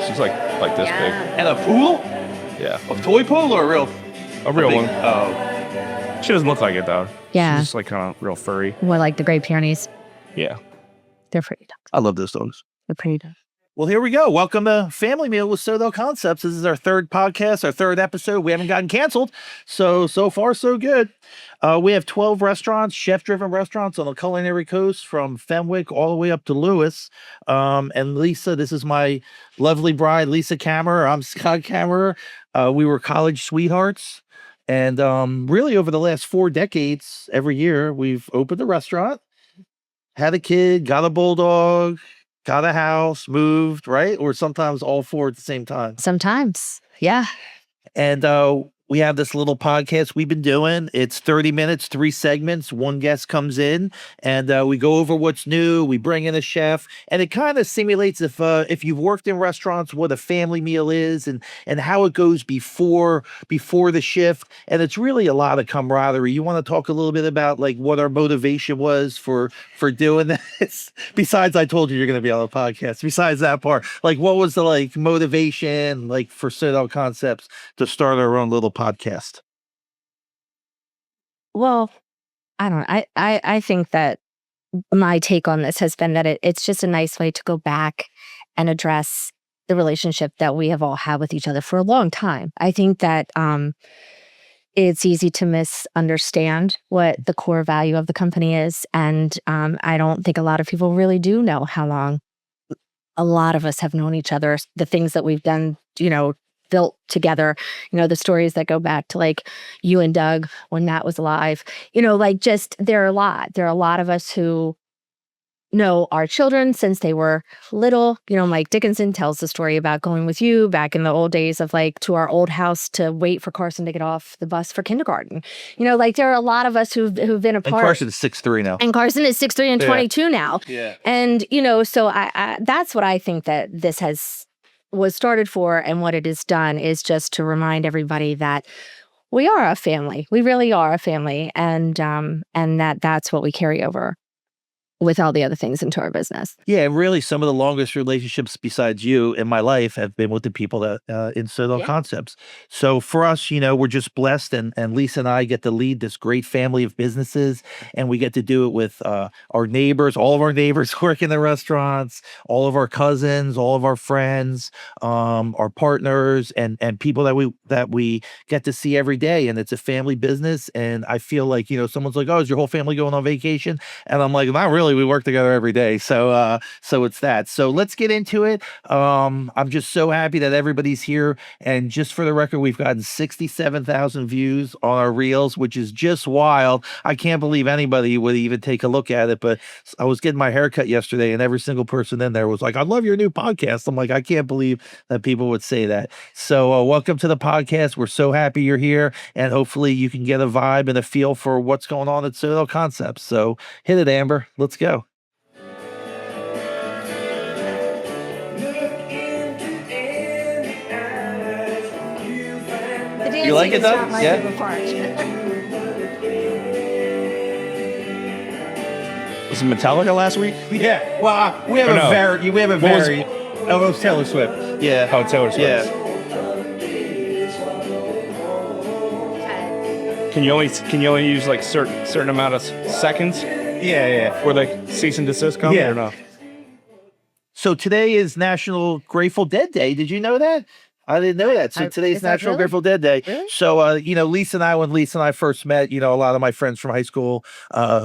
She's like this big. And a pool? Yeah. A toy pool or a real one. Oh. She doesn't look like it though. Yeah. She's just like kind of real furry. More like the Great Pyrenees. Yeah. They're pretty dogs. I love those dogs. They're pretty dogs. Well, here we go. Welcome to Family Meal with Sodel Concepts. This is our third podcast, our third episode. We haven't gotten canceled. So far, so good. We have 12 restaurants, chef-driven restaurants on the culinary coast from Fenwick all the way up to Lewis. And Lisa, this is my lovely bride, Lisa Kammerer. I'm Scott Kammerer. We were college sweethearts. And really over the last 4 decades, every year, we've opened a restaurant, had a kid, got a bulldog, got a house, moved, right? Or sometimes all 4 at the same time. Sometimes. Yeah. And we have this little podcast we've been doing. It's 30 minutes, 3 segments. One guest comes in and we go over what's new. We bring in a chef and it kind of simulates if you've worked in restaurants, what a family meal is and how it goes before the shift. And it's really a lot of camaraderie. You want to talk a little bit about like what our motivation was for doing this? Besides, I told you you're going to be on the podcast. Besides that part, like what was the like motivation like for Sodel Concepts to start our own little podcast? Well, I don't know. I think that my take on this has been that it's just a nice way to go back and address the relationship that we have all had with each other for a long time. I think that it's easy to misunderstand what the core value of the company is. And I don't think a lot of people really do know how long a lot of us have known each other, the things that we've done, built together, the stories that go back to like you and Doug when Matt was alive, there are a lot. There are a lot of us who know our children since they were little. Mike Dickinson tells the story about going with you back in the old days of like to our old house to wait for Carson to get off the bus for kindergarten. There are a lot of us who've been a part. And Carson is 6'3" now. And Carson is 6'3" and 22 now. Yeah. And, so I that's what I think that this was started for, and what it has done is just to remind everybody that we are a family. We really are a family, and that's what we carry over with all the other things into our business. Yeah, and really some of the longest relationships besides you in my life have been with the people that in Sodel Concepts. So for us, we're just blessed, and Lisa and I get to lead this great family of businesses, and we get to do it with our neighbors. All of our neighbors work in the restaurants, all of our cousins, all of our friends, our partners, and people that we get to see every day. And it's a family business, and I feel like, someone's like, oh, is your whole family going on vacation? And I'm like, not really. We work together every day. So it's that. So let's get into it. I'm just so happy that everybody's here. And just for the record, we've gotten 67,000 views on our reels, which is just wild. I can't believe anybody would even take a look at it. But I was getting my haircut yesterday and every single person in there was like, I love your new podcast. I'm like, I can't believe that people would say that. So welcome to the podcast. We're so happy you're here. And hopefully you can get a vibe and a feel for what's going on at Sodel Concepts. So hit it, Amber. Let's go. You like it though? Yeah. Was it Metallica last week? Yeah. Well, we have Oh, it was Taylor Swift. Yeah. Oh, Taylor Swift. Yeah. Can you only use like certain amount of seconds? Yeah. Where the cease and desist come or no? So today is National Grateful Dead Day. Did you know that? I didn't know that. So today's National Grateful Dead Day. Really? So, when Lisa and I first met, a lot of my friends from high school,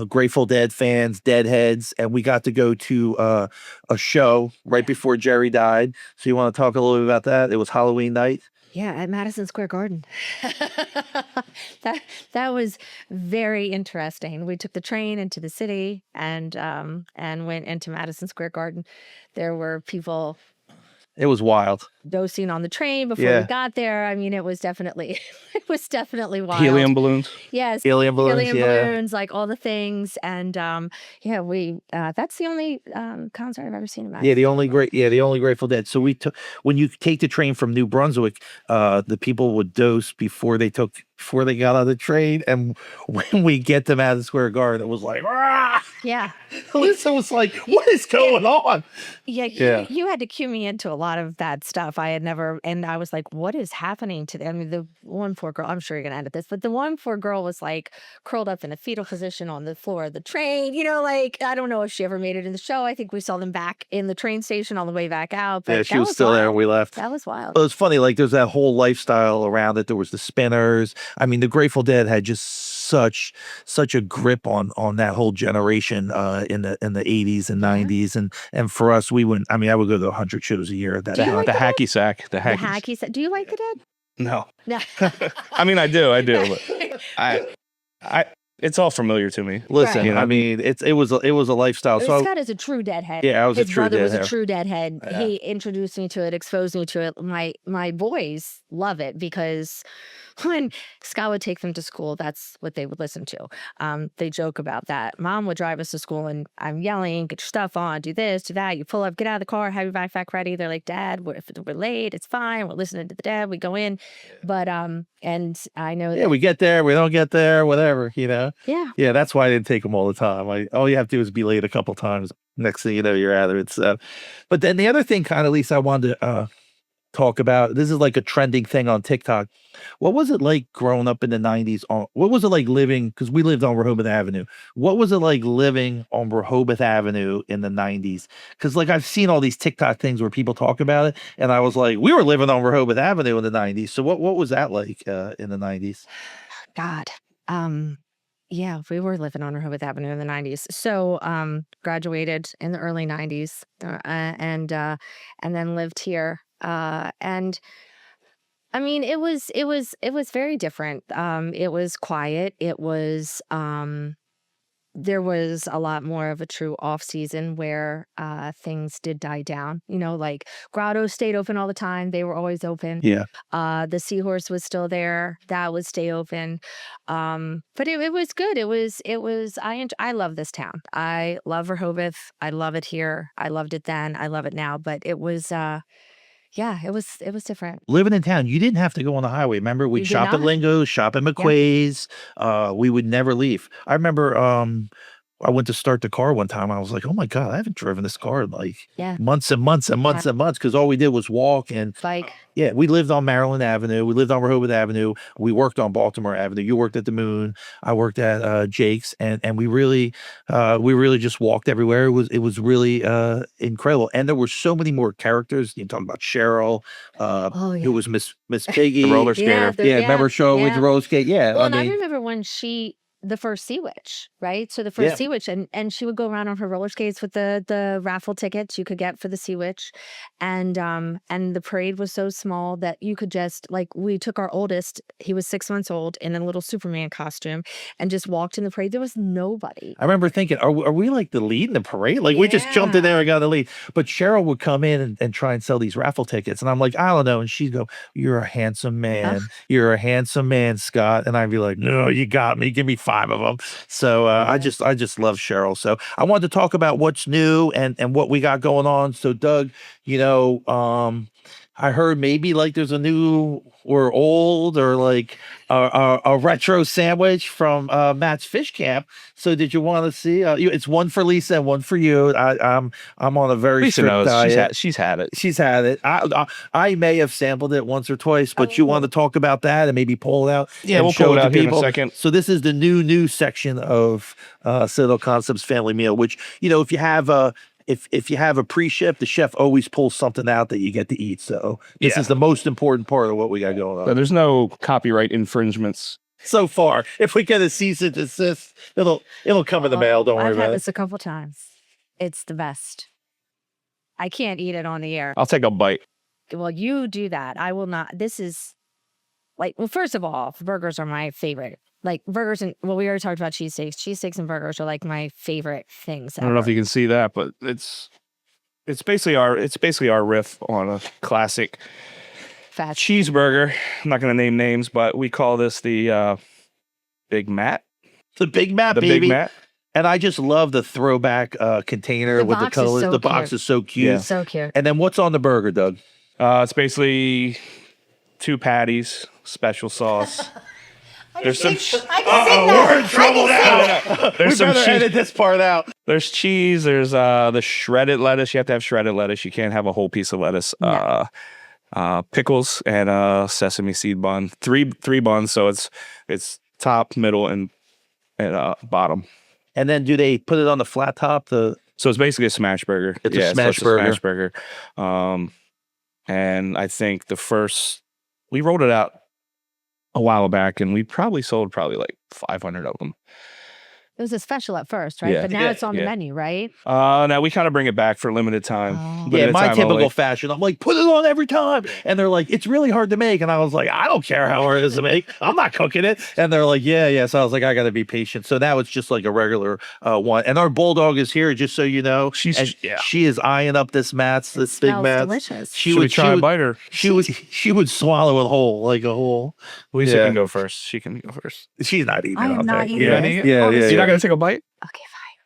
Grateful Dead fans, Deadheads, and we got to go to a show right before Jerry died. So you want to talk a little bit about that? It was Halloween night. Yeah, at Madison Square Garden. that was very interesting. We took the train into the city and went into Madison Square Garden. There were people. It was wild. dosing on the train before we got there. I mean, it was definitely wild. Helium balloons. Yes, Helium balloons, balloons, like all the things, and we that's the only concert I've ever seen in my the only Grateful Dead. So when you take the train from New Brunswick, the people would dose before they got on the train, and when we get them out of the Square Garden, it was like, ah! Yeah. Alyssa was like, what is going on? Yeah, you had to cue me into a lot of that stuff. I had never, and I was like, what is happening to them? I mean, the one poor girl, I'm sure you're going to edit this, but the one poor girl was like curled up in a fetal position on the floor of the train. You know, like, I don't know if she ever made it in the show. I think we saw them back in the train station on the way back out. But yeah, she was still there when we left. That was wild. Well, it's funny, like there's that whole lifestyle around it. There was the Spinners. I mean, the Grateful Dead had just such a grip on that whole generation in the 80s and 90s, and for us, we went. I mean, I would go to 100 shows a year at that time. Like the hacky sack. The hacky sack. Do you like it, Ed? No. No. I mean, I do, but I it's all familiar to me. Listen, you know? I mean, it was a lifestyle. So Scott is a true Deadhead. Yeah, I was His a true brother Deadhead. was a true Deadhead. Yeah. He introduced me to it, exposed me to it. My boys love it because when Scott would take them to school, that's what they would listen to. They joke about that. Mom would drive us to school and I'm yelling, get your stuff on, do this, do that. You pull up, get out of the car, have your backpack ready. They're like, Dad, if we're late, it's fine. We're listening to the dad. We go in. But, and I know that. We get there, we don't get there, whatever, you know? Yeah. Yeah, that's why I didn't take them all the time. All you have to do is be late a couple times. Next thing you know, you're out of it. But then the other thing kind of, Lisa, I wanted to talk about, this is like a trending thing on TikTok. What was it like growing up in the 90s? What was it like living, because we lived on Rehoboth Avenue. What was it like living on Rehoboth Avenue in the 90s? Because like I've seen all these TikTok things where people talk about it, and I was like, we were living on Rehoboth Avenue in the 90s. So what was that like in the 90s? God. Yeah, we were living on Rehoboth Avenue in the 90s. So graduated in the early 90s and then lived here. And I mean, it was very different. It was quiet. It was, there was a lot more of a true off season where, things did die down, you know, like grottos stayed open all the time. They were always open. Yeah. The Seahorse was still there. That would stay open. But it was good. I love this town. I love Rehoboth. I love it here. I loved it then. I love it now, but it was, yeah, it was different. Living in town, you didn't have to go on the highway. Remember, we'd shop at Lingo's, shop at McQuay's. We would never leave. I remember I went to start the car one time. I was like, oh my God, I haven't driven this car in like months and months and months and months, because all we did was walk and Bike. Yeah, we lived on Maryland Avenue. We lived on Rehoboth Avenue. We worked on Baltimore Avenue. You worked at the Moon. I worked at Jake's, and we really just walked everywhere. It was really incredible, and there were so many more characters. You talk about Cheryl, who was Miss Piggy, the roller skater. Remember Cheryl with the roller skate? Yeah, well, I remember when the first Sea Witch, right? So the first Sea Witch, and she would go around on her roller skates with the raffle tickets you could get for the Sea Witch, and the parade was so small that you could just, like, we took our oldest, he was 6 months old, in a little Superman costume, and just walked in the parade. There was nobody. I remember thinking, are we like the lead in the parade? Like we just jumped in there and got the lead. But Cheryl would come in and try and sell these raffle tickets, and I'm like, I don't know, and she'd go, "You're a handsome man, you're a handsome man, Scott," and I'd be like, "No, you got me. Give me 5 of them." So I just love Cheryl. So I wanted to talk about what's new and what we got going on. So Doug, you know, I heard maybe like there's a new or old or like a retro sandwich from Matt's Fish Camp. So did you want to see? It's one for Lisa and one for you. I'm on a very Lisa strict knows. diet. She's had it. She's had it. I may have sampled it once or twice, but you want to talk about that and maybe pull it out? Yeah, and we'll show pull it to out here in a people. second. So this is the new section of Sodel Concepts Family Meal, which, you know, if you have a pre-ship, the chef always pulls something out that you get to eat. So this is the most important part of what we got going on. So there's no copyright infringements so far. If we get a cease and desist, it'll come in the mail. Don't worry I've about had it. this a couple times. It's the best. I can't eat it on the air. I'll take a bite. Well, you do that. I will not. This is like, well, first of all, burgers are my favorite. Like burgers and, well, we already talked about cheesesteaks. Cheesesteaks and burgers are like my favorite things ever. I don't know if you can see that, but it's It's basically our riff on a classic Fat. cheeseburger. I'm not going to name names, but we call this the Big Matt. The Big Matt, The baby. Big Matt. And I just love the throwback container The with the box is colors. so The box cute. is so cute. Yeah. So cute. And then what's on the burger, Doug? It's basically 2 patties, special sauce. There's some. I can see that. We're in trouble now. There's We some better cheese. edit this part out. There's cheese. There's the shredded lettuce. You have to have shredded lettuce. You can't have a whole piece of lettuce. No. Pickles and sesame seed bun. Three buns. So it's top, middle, and bottom. And then do they put it on the flat top? So it's basically a smash burger. It's a smash burger. Smash burger. And I think we rolled it out a while back, and we probably sold like 500 of them. It was a special at first, right? Yeah. But now Yeah, it's on the menu, right? Now we kind of bring it back for limited time. Oh. Yeah, Limited my time typical only. fashion. I'm like, put it on every time. And they're like, it's really hard to make. And I was like, I don't care how hard it is to make. I'm not cooking it. And they're like, yeah. So I was like, I got to be patient. So now it's just like a regular one. And our bulldog is here, just so you know. She is eyeing up this Big Smells Matt. delicious. Should we try a bite her? She would swallow it whole, like a whole. Lisa Yeah. can go first. She can go first. She's not eating. I am don't not think. eating Yeah, this. yeah. You're not gonna take a bite? Okay, fine.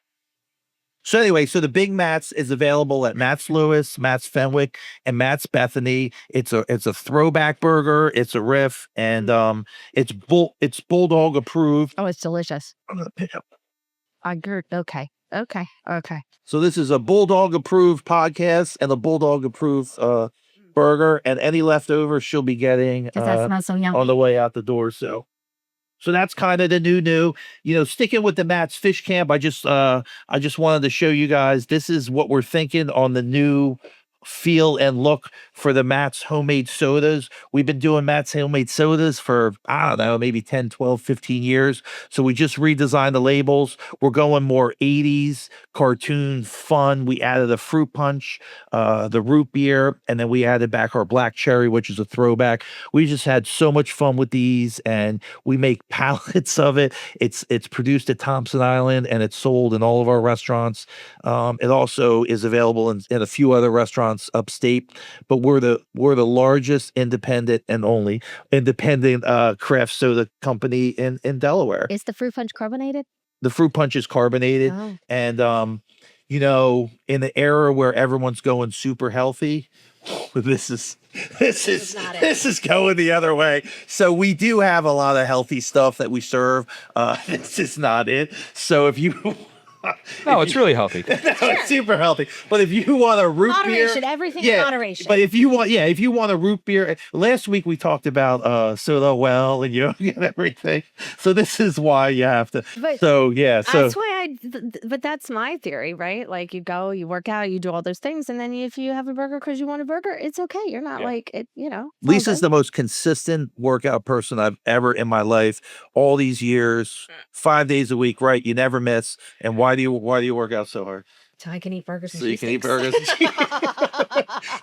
So anyway, the Big Matt's is available at Matt's Lewis, Matt's Fenwick, and Matt's Bethany. It's a throwback burger. It's a riff, and it's bulldog approved. Oh, it's delicious. I'm gonna pick up. Okay. So this is a bulldog approved podcast and a bulldog approved burger, and any leftovers she'll be getting Does that smell so yummy? on the way out the door. So that's kind of the new. Sticking with the Matt's Fish Camp, I just wanted to show you guys, this is what we're thinking on the new feel and look for the Matt's homemade sodas. We've been doing Matt's homemade sodas for, I don't know, maybe 10, 12, 15 years. So we just redesigned the labels. We're going more 80s cartoon fun. We added a fruit punch, the root beer, and then we added back our black cherry, which is a throwback. We just had so much fun with these, and we make pallets of it. It's produced at Thompson Island, and it's sold in all of our restaurants. It also is available in a few other restaurants upstate, but we're the largest independent and only independent craft soda company in Delaware. Is the fruit punch carbonated? The fruit punch is carbonated, Oh. and in the era where everyone's going super healthy, this is going the other way. So we do have a lot of healthy stuff that we serve. This is not it. So if you No, it's really healthy. no, it's super healthy. But if you want a root Moderation, beer, everything in moderation. But if you want a root beer, last week we talked about Sodel well and yoga and everything. So this is why you have to. But that's why but that's my theory, right? Like you go, you work out, you do all those things, and then if you have a burger because you want a burger, it's okay. You're not like it, Lisa's the most consistent workout person I've ever in my life. All these years, 5 days a week, right? You never miss. And why do you work out so hard? So I can eat burgers and So you can eat cheesesteaks.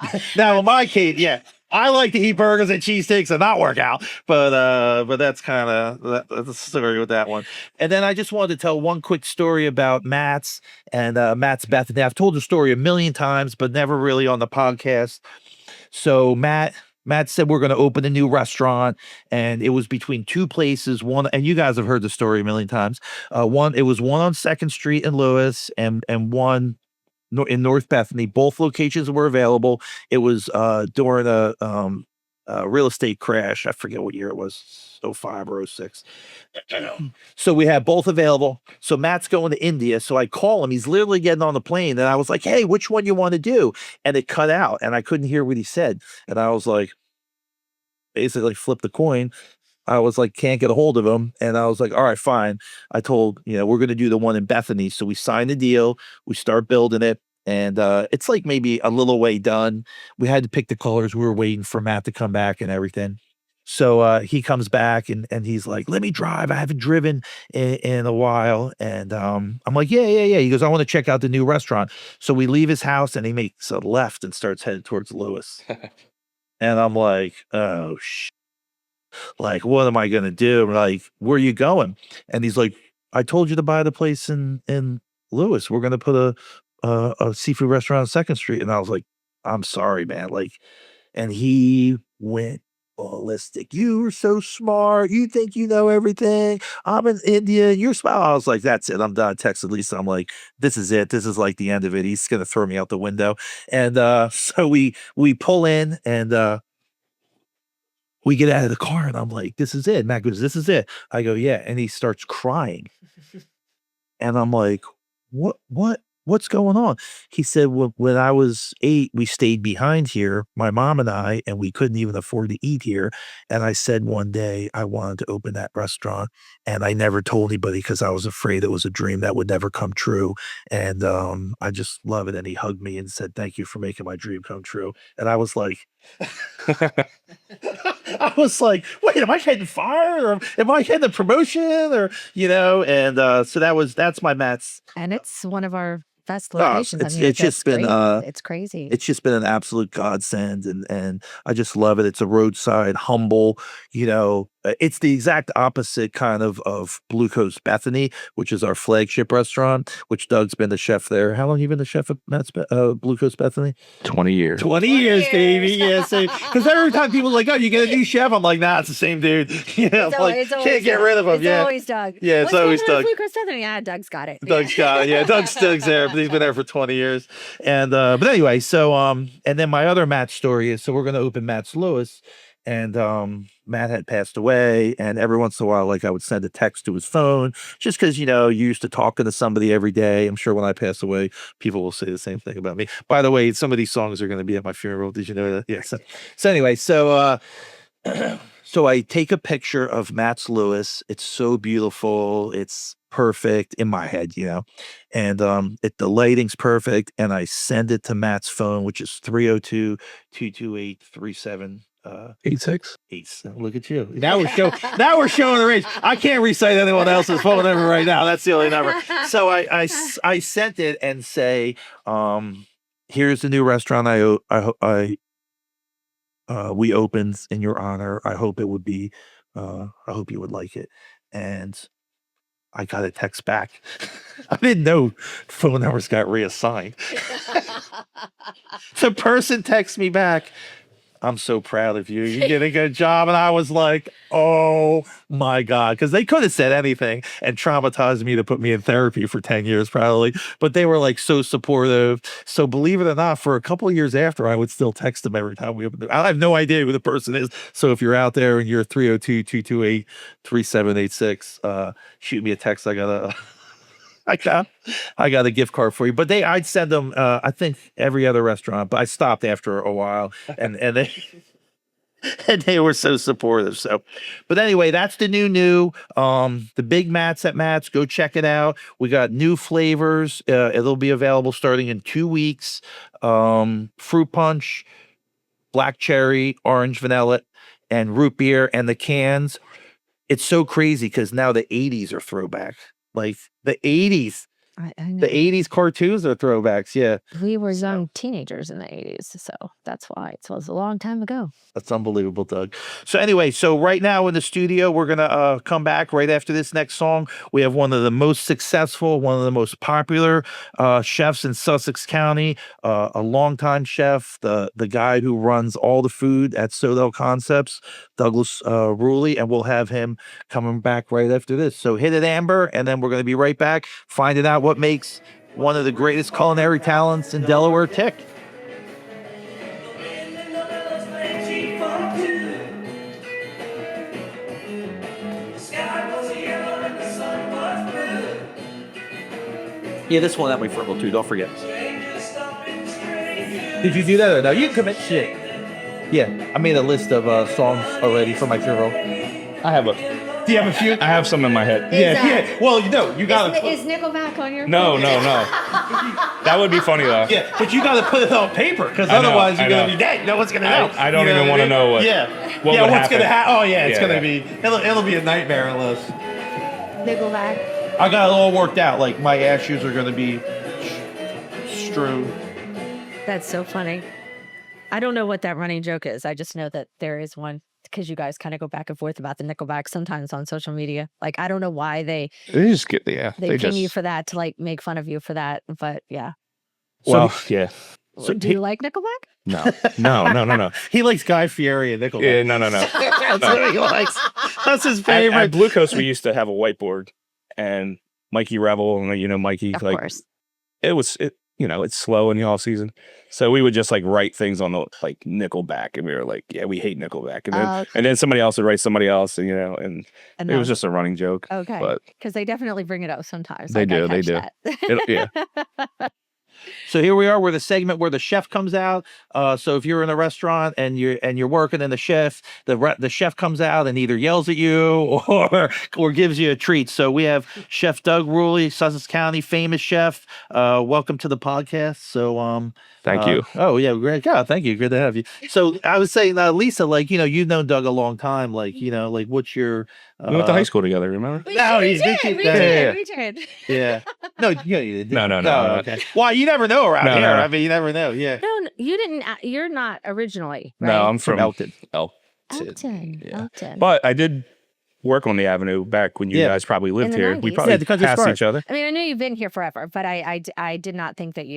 burgers. Now, in my case, I like to eat burgers and cheesesteaks and not work out, but that's kind of that's the story with that one. And then I just wanted to tell one quick story about Matt's and Matt's Bethany. I've told the story a million times, but never really on the podcast. So Matt said we're going to open a new restaurant, and it was between two places. One, and you guys have heard the story a million times. It was one on 2nd Street in Lewis, and one in North Bethany. Both locations were available. It was during a real estate crash. I forget what year it was, 05 or 06. So we had both available. So Matt's going to India. So I call him. He's literally getting on the plane. And I was like, hey, which one you want to do? And it cut out. And I couldn't hear what he said. And I was like, basically flip the coin. I was like, can't get a hold of him. And I was like, all right, fine. I told, we're going to do the one in Bethany. So we signed the deal. We start building it. And it's like maybe a little way done. We had to pick the colors. We were waiting for Matt to come back and everything. So he comes back and he's like, let me drive. I haven't driven in a while. And I'm like, yeah. He goes, I want to check out the new restaurant. So we leave his house and he makes a left and starts heading towards Lewis. And I'm like, oh, like, what am I going to do? Like, where are you going? And he's like, I told you to buy the place in Lewis. We're going to put a seafood restaurant on 2nd Street. And I was like, I'm sorry, man. Like, and he went ballistic. You are so smart. You think you know everything. I'm in India. You're smart. I was like, that's it. I'm done. I texted Lisa. I'm like, this is it. This is like the end of it. He's gonna throw me out the window. And so we pull in and we get out of the car and I'm like, this is it. Matt goes, this is it. I go, yeah. And he starts crying. And I'm like, what's going on? He said, well, when I was 8, we stayed behind here, my mom and I, and we couldn't even afford to eat here. And I said one day I wanted to open that restaurant and I never told anybody because I was afraid it was a dream that would never come true. And I just love it. And he hugged me and said, thank you for making my dream come true. And I was like, I was like, wait, am I getting fired or am I getting a promotion or, and so that's my Matt's. And it's one of our best locations. It's just been it's crazy. It's just been an absolute godsend and I just love it. It's a roadside, humble, it's the exact opposite kind of Blue Coast Bethany, which is our flagship restaurant, which Doug's been the chef there. How long you been the chef at Blue Coast Bethany? 20 years. 20 years, baby. Yeah, so because every time people are like, oh, you get a new chef, I'm like, nah, it's the same dude. Can't get rid of him. It's always Doug. Yeah, it's always Doug. Blue Coast Bethany? Yeah, Doug's got it. Doug's got it. Yeah, Doug's there, but he's been there for 20 years. And but anyway, so and then my other Matt story is, so we're going to open Matt's Lewis. And Matt had passed away, and every once in a while, like I would send a text to his phone, just because you used to talking to somebody every day. I'm sure when I pass away, people will say the same thing about me. By the way, some of these songs are going to be at my funeral. Did you know that? Yeah. So anyway, so I take a picture of Matt's Lewis. It's so beautiful. It's perfect in my head, and the lighting's perfect. And I send it to Matt's phone, which is 302-228-37. 86. Look at you. Now we're showing the range. I can't recite anyone else's phone number right now. That's the only number. So I sent it and say, here's the new restaurant we opened in your honor. I hope it would be I hope you would like it. And I got a text back. I didn't know phone numbers got reassigned. So person texts me back, I'm so proud of you. You did a good job. And I was like, oh my God. Because they could have said anything and traumatized me to put me in therapy for 10 years probably. But they were like so supportive. So believe it or not, for a couple of years after, I would still text them every time we opened. I have no idea who the person is. So if you're out there and you're 302-228-3786, shoot me a text. I got a gift card for you, but I'd send them, I think every other restaurant, but I stopped after a while and they, and they were so supportive. So, but anyway, that's the new, the Big Matt's at Matt's, go check it out. We got new flavors. It'll be available starting in 2 weeks. Fruit punch, black cherry, orange vanilla, and root beer, and the cans. It's so crazy because now the 80s are throwback. Like the 80s. I know. The 80s cartoons are throwbacks. Yeah. We were young teenagers in the 80s. So that's why it was a long time ago. That's unbelievable, Doug. So anyway, right now in the studio, we're going to come back right after this next song. We have one of the most successful, one of the most popular chefs in Sussex County, a longtime chef, the guy who runs all the food at Sodel Concepts, Douglas Ruley, and we'll have him coming back right after this. So hit it, Amber, and then we're going to be right back, finding out what makes one of the greatest culinary talents in Delaware tick. Yeah, this one had my frugal too, don't forget. Did you do that or no? You can commit shit. Yeah, I made a list of songs already for my funeral. I have a... Do you have a few? I have some in my head. Yeah. Well, you gotta... Is Nickelback on your No. That would be funny though. Yeah, but you gotta put it on paper, because otherwise you're gonna be dead. No one's gonna know. I don't even want to know what. What's gonna happen? Oh yeah, it's gonna be... It'll be a nightmare unless... Nickelback. I got it all worked out. Like, my ashes are gonna be strewn. That's so funny. I don't know what that running joke is. I just know that there is one, because you guys kind of go back and forth about the Nickelback sometimes on social media. Like, I don't know why they just get they ping you for that, to like make fun of you for that. But yeah. Well, yeah. So Do you like Nickelback? No. he likes Guy Fieri and Nickelback. Yeah, no. That's what he likes. That's his At favorite. Blue Coast, we used to have a whiteboard, and Mikey Revel, and Mikey, Of like course. it's slow in the off season, so we would just like write things on the like Nickelback, and we were like, yeah, we hate Nickelback, and then somebody else would write somebody else, and and And it was just a running joke. okay. But Because they definitely bring it up sometimes. They Like, I do, they catch do. that. So here we are. We're the segment where the chef comes out. So if you're in a restaurant and you're working, and the chef comes out and either yells at you or gives you a treat. So we have Chef Doug Ruley, Sussex County famous chef. Welcome to the podcast. So Thank you. Oh yeah, great. God, thank you. Good to have you. So I was saying, Lisa, like you've known Doug a long time. Like like what's your We went to high school together. Remember? No, we he- did. We yeah, did. yeah. We did. yeah. No, you didn't. No. Okay. Well, you never know around No, here. no. I mean, you never know. Yeah. No, you didn't. You're not originally, right? No, I'm from Elton. Elton. Yeah. Elton. But I did work on the Avenue back when you Yeah. guys probably lived the here. We 90s. probably Yeah, the Country passed Square. each other. I mean, I know you've been here forever, but I did not think that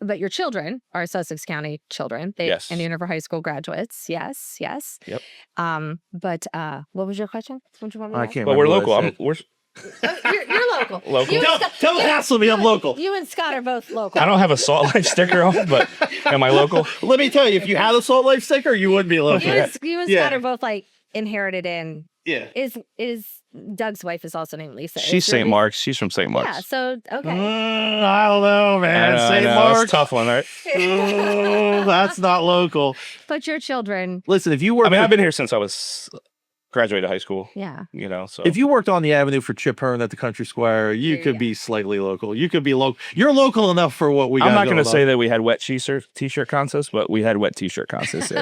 but your children are Sussex County children. Yes. And Univer High School graduates. Yes. Yep. But what was your question? What you want me to I ask? can't. But we're remember what local. I said. You're local. Local. You and Don't hassle me. I'm local. You and Scott are both local. I don't have a Salt Life sticker on, but am I local? Let me tell you, if you had a Salt Life sticker, you wouldn't be local. You and Yeah. Scott are both like inherited in. Yeah. Is Doug's wife is also named Lisa. She's Is your St. Lisa- Mark's. She's from St. Mark's. Yeah. So okay. I don't know, man. I St. know, Mark's. it's a tough one, right? That's not local. But your children. Listen, if you worked, I mean, I've been here since I was graduated high school. Yeah. So if you worked on the Avenue for Chip Hearn at the Country Square, you Yeah, could yeah. be slightly local. You could be local. You're local enough for what we got. I'm not going to going say on. that we had wet t-shirt contests, but we had wet t-shirt contests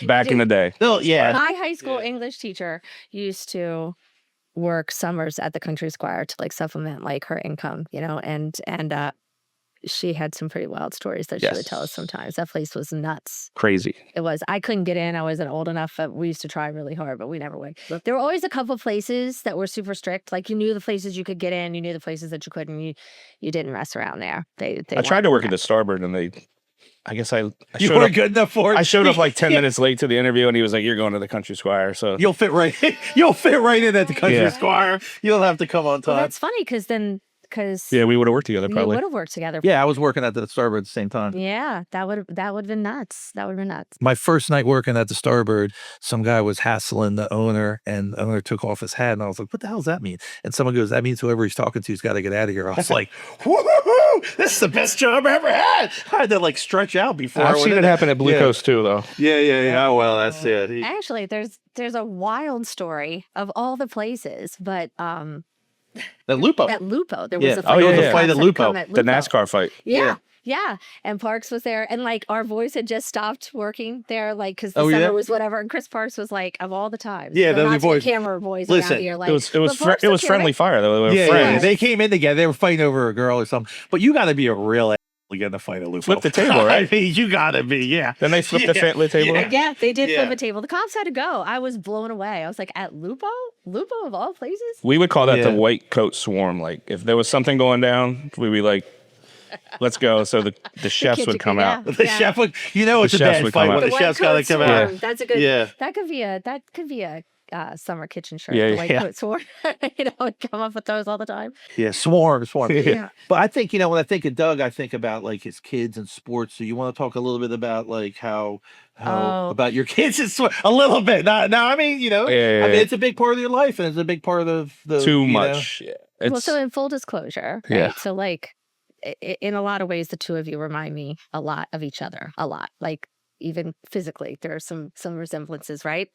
back in the day. No, yeah. My high school English teacher used to work summers at the Country Square to like supplement like her income, and she had some pretty wild stories that she would tell us sometimes. That place was nuts. Crazy. It was. I couldn't get in. I wasn't old enough. But we used to try really hard, but we never would. There were always a couple places that were super strict. Like you knew the places you could get in. You knew the places that you couldn't. You didn't mess around there. They I tried to work at the Starboard, and I guess I You showed weren't up. good enough for it. I showed up like 10 minutes late to the interview, and he was like, "You're going to the Country Squire." So You'll fit right. You'll fit right in at the Country Yeah. Squire. You don't have to come on Well, time. that's funny because yeah, we would have worked together you probably. would have worked together. Yeah, I was working at the Starboard at the same time. Yeah, that would have been nuts. That would have been nuts. My first night working at the Starboard, some guy was hassling the owner, and the owner took off his hat, and I was like, "What the hell does that mean?" And someone goes, "That means whoever he's talking to has got to get out of here." I was like, "Woo! This is the best job I ever had." I had to like stretch out before. I I've went seen in it there. happen at Blue Yeah. Coast too, though. Yeah. Oh well, that's it. Actually, there's a wild story of all the places, but The Lupo. at Lupo there Yeah. was a Oh, fight. yeah, There was yeah. a Fight at Lupo. The NASCAR fight. Yeah. And Parks was there, and like our boys had just stopped working there, like because the Oh, summer yeah? was whatever. And Chris Parks was like, of all the times, Yeah, there those are are not too many boys. camera boys Listen, around here. Like It was but Parks took care of friendly fire though. They were Yeah, friends. they came in together. They were fighting over a girl or something. But you got to be a real to get in a fight at Lupo. Flip the table, right? I mean, you got to be. Yeah. Then they flipped the table. Yeah. Yeah, they did Yeah. flip a table. The cops had to go. I was blown away. I was like, at Lupo of all places. We would call that Yeah. the white coat swarm. Like if there was something going down, we'd be like, "Let's go." So the chefs kids would would come go, out. yeah. The chef would, it's The a chefs bad would fight come when out. the chef's got to come out. Swarm. That's a good. Yeah. That could be a summer kitchen shirt. Yeah, the white yeah. coat swarm. I'd come up with those all the time. Yeah, swarm. Yeah. But I think, when I think of Doug, I think about like his kids and sports. So you want to talk a little bit about like how Oh. about your kids and sports? A little bit. No, I mean, Yeah, I mean, it's a big part of your life, and it's a big part of the Too you know. much. Yeah. Well, It's, so in full disclosure, right? Yeah. So like, in a lot of ways, the two of you remind me a lot of each other. A lot, like even physically, there are some resemblances, right?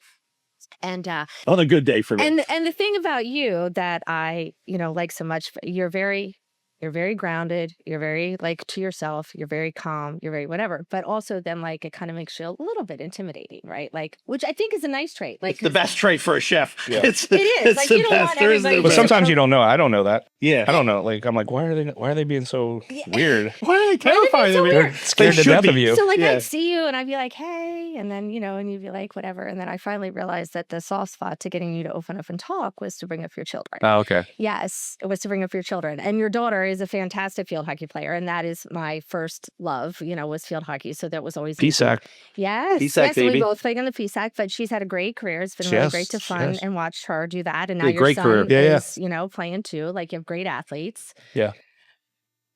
And On a good day for me. and the thing about you that I like so much, you're very grounded, you're very like to yourself, you're very calm, you're very whatever, but also then like it kind of makes you a little bit intimidating, right? Like, which I think is a nice trait. Like It's the best trait for a chef. Yeah. It is. It's Like, the you don't best. want There is no everybody but to- better. sometimes you don't know. I don't know that. Yeah. I don't know. Like I'm like, why are they being so weird? Why are they terrified so of me? weird? They're scared to should death be. of you. So like Yeah. I'd see you and I'd be like, hey, and then and you'd be like, whatever, and then I finally realized that the soft spot to getting you to open up and talk was to bring up your children. Oh, okay. Yes, it was to bring up your children, and your daughter sister is a fantastic field hockey player, and that is my first love, was field hockey. So that was always PSAC. Yes. PSAC, yes, baby. we both played on the PSAC, but she's had a great career. It's been really great to fun and watch her do that. And now your great son career. is, playing too. Like you have great athletes. Yeah.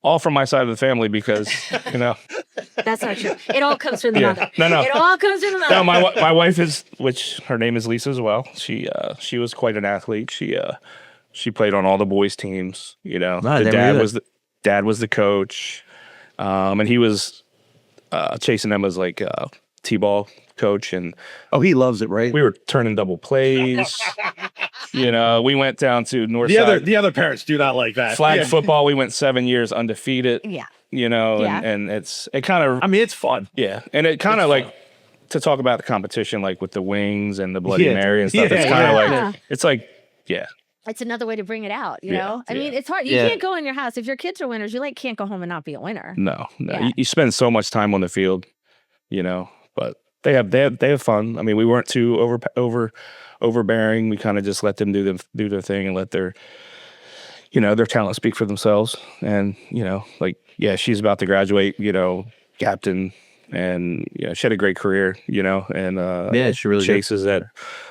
All from my side of the family because, That's not true. It all comes from the mother. No. It all comes from the mother. No, my wife is, which her name is Lisa as well. She was quite an athlete. She played on all the boys teams. The dad was the coach, and he was chasing them as like t-ball coach, and he loves it, right? we were turning double plays. We went down to North Side. The other parents do not like that. Flag football. We went 7 years undefeated. Yeah. And it kind of. I mean, it's fun. Yeah, and it kind of like to talk about the competition, like with the wings and the Bloody Mary and stuff. It's kind of like it's like It's another way to bring it out, you Yeah, know? I mean, it's hard. You can't go in your house. If your kids are winners, you can't go home and not be a winner. No. Yeah. You spend so much time on the field, but they have fun. I mean, we weren't too overbearing. We kind of just let them do their thing and let their talent speak for themselves. And, she's about to graduate, captain, and she had a great career, and she really Chase is that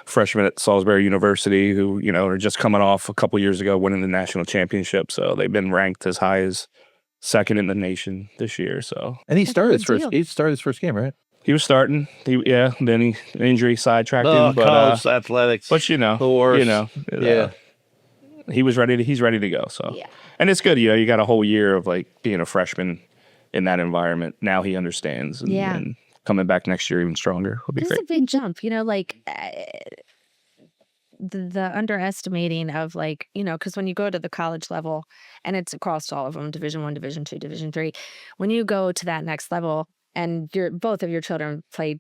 freshman at Salisbury University who, are just coming off a couple years ago winning the national championship. So they've been ranked as high as second in the nation this year. So and he started his first game, right? he was starting. Then injury sidetracked him. But college athletics. but the worst. He was ready. He's ready to go. So and it's good. You got a whole year of like being a freshman in that environment. Now he understands. And coming back next year even stronger will be great. It's a big jump, the underestimating of because when you go to the college level, and it's across all of them, Division I, Division II, Division III, when you go to that next level and both of your children played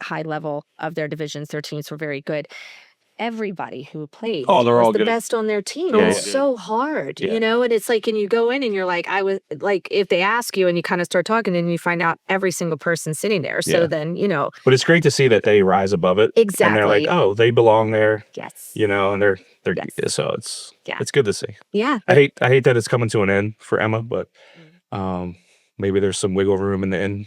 high level of their divisions, their teams were very good. Everybody who played they're all was the good. best on their team. Yeah, It's so hard, and it's like, and you go in and you're like, I was like, if they ask you and you kind of start talking and you find out every single person sitting there. So then, But it's great to see that they rise above it. Exactly. And they're like, oh, they belong there. Yes. And they're Yes. so it's good to see. Yeah. I hate that it's coming to an end for Emma, but maybe there's some wiggle room in the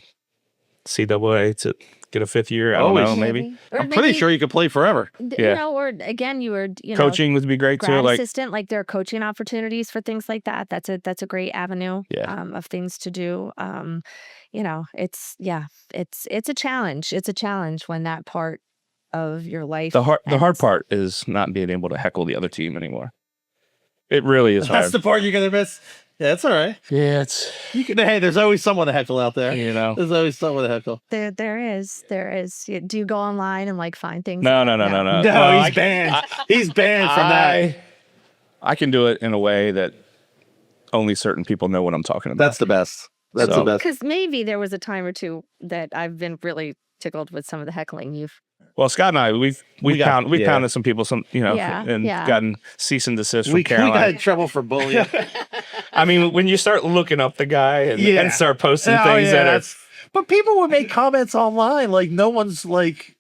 NCAA to get a fifth year. I don't know, maybe. Or I'm pretty sure you could play forever. Or again, you were, Coaching would be great too. grad Like assistant, like there are coaching opportunities for things like that. That's a great avenue of things to do. It's a challenge. It's a challenge when that part of your life. the hard ends. part is not being able to heckle the other team anymore. It really is hard. That's the part you're gonna miss. Yeah, that's all right. Yeah, it's Hey, there's always someone to heckle out there. There's always someone to heckle. There is. Do you go online and find things? No. No, Well, he's banned. He's banned from that. I can do it in a way that only certain people know what I'm talking about. That's the best. That's So- the best. Because maybe there was a time or two that I've been really tickled with some of the heckling you've. Well, Scott and I, we've pounded some people, Yeah, and yeah. gotten cease and desist from We got Caroline. in trouble for bullying. I mean, when you start looking up the guy and start posting things that are But people would make comments online like no one's like.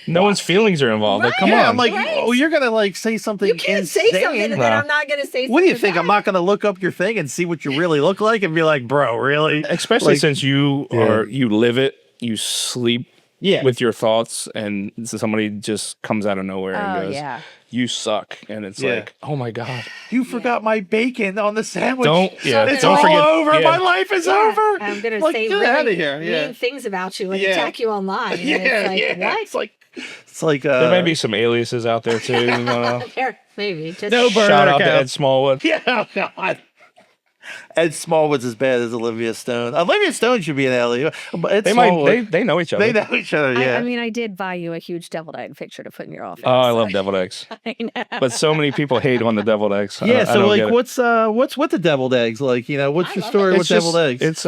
no one's feelings are involved. Like, come on. I'm like, Right. oh, you're gonna like say something. You can't say insane. something and then I'm not going to say something. What do you think? back. I'm not gonna look up your thing and see what you really look like and be like, bro, really? Especially Like- since you live it, you sleep Yeah. with your thoughts, and somebody just comes out of nowhere and Oh, goes, yeah. you suck. And it's like, oh my God. You forgot my bacon on the sandwich. It's don't all forget. over. Yeah. My life is over. I'm going to Like, say get really outta here. Yeah. mean things about you and Yeah. attack you online. And it's like, what? It's like There may be some aliases out there too. There, maybe. Just No burner Shout out to account. Ed Smallwood. Yeah, oh God. Ed Smallwood's as bad as Olivia Stone. Olivia Stone should be an alien, but Ed They Smallwood, they know each other. they know each other. Yeah. I mean, I did buy you a huge deviled egg picture to put in your office. Oh, I love deviled eggs. I know. But so many people hate on the deviled eggs. Yeah, I so don't like, get it. what's with the deviled eggs? Like, what's your love story it. with deviled eggs? It's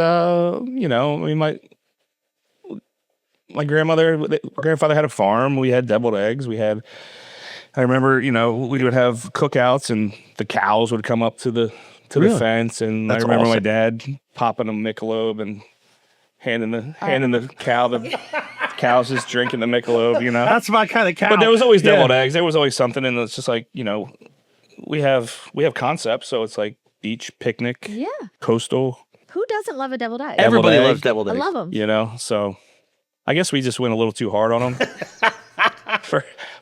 my grandfather had a farm. We had deviled eggs. I remember, we would have cookouts and the cows would come up to the Really? fence, and That's I remember my awesome. dad popping a Michelob and handing the cow the cow's just drinking the Michelob, That's my kind of cow. But there was always Yeah. deviled eggs. There was always something, and it's just like, we have concepts, so it's like beach picnic, Yeah. coastal. Who doesn't love a deviled egg? Everybody egg. loves deviled I eggs. love them. You know, so I guess we just went a little too hard on them.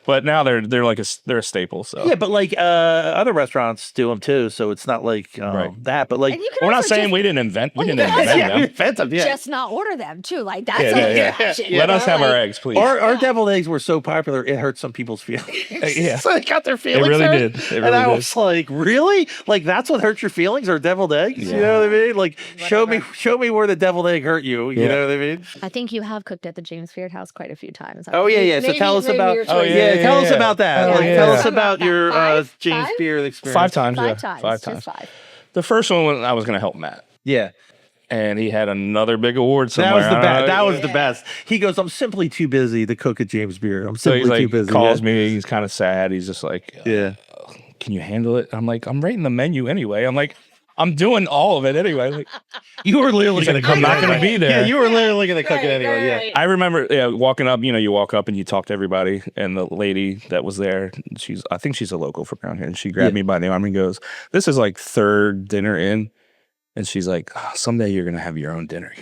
But now they're like they're a staple. So Yeah, but like other restaurants do them too, so it's not like that. But like, And you can we're not also saying just, we didn't invent. We Well, didn't you can invent also them. offensive, yeah. just not order them too. Like that's Yeah, all yeah, you yeah. option, you Let us know? have our Like, eggs, please. Our deviled eggs were so popular, it hurt some people's feelings. Yeah. So they got their feelings really hurt. did. It and really I did. was like, really? Like that's what hurt your feelings, or deviled eggs? Yeah. You know what I mean? Like show me where the deviled egg hurt you. You Yeah. know what I mean? I think you have cooked at the James Beard House quite a few times. Oh yeah. So tell us about. your Oh, choice. yeah. Tell us about that. Oh, Like, yeah. tell us Talk about that. your Five? James Five? Beard experience. 5 times. Five Yeah, times. 5 Just times. 5. The first one I was going to help Matt, Yeah. and he had another big award somewhere. That was the I best. don't know. That was the best. He goes, I'm simply too busy to cook at James Beard. I'm So simply he's too like, busy. calls yeah. me. He's kind of sad. He's just like, Yeah. can you handle it? I'm like, I'm writing the menu anyway. I'm like, I'm doing all of it anyway. Like, You were literally going to I'm not going to be there. Yeah, you were literally going to cook it anyway. Yeah. I remember walking up, you walk up and you talk to everybody, and the lady that was there, I think she's a local from around here, and she grabbed me by the arm and goes, this is like 3rd dinner in, and she's like, someday you're going to have your own dinner.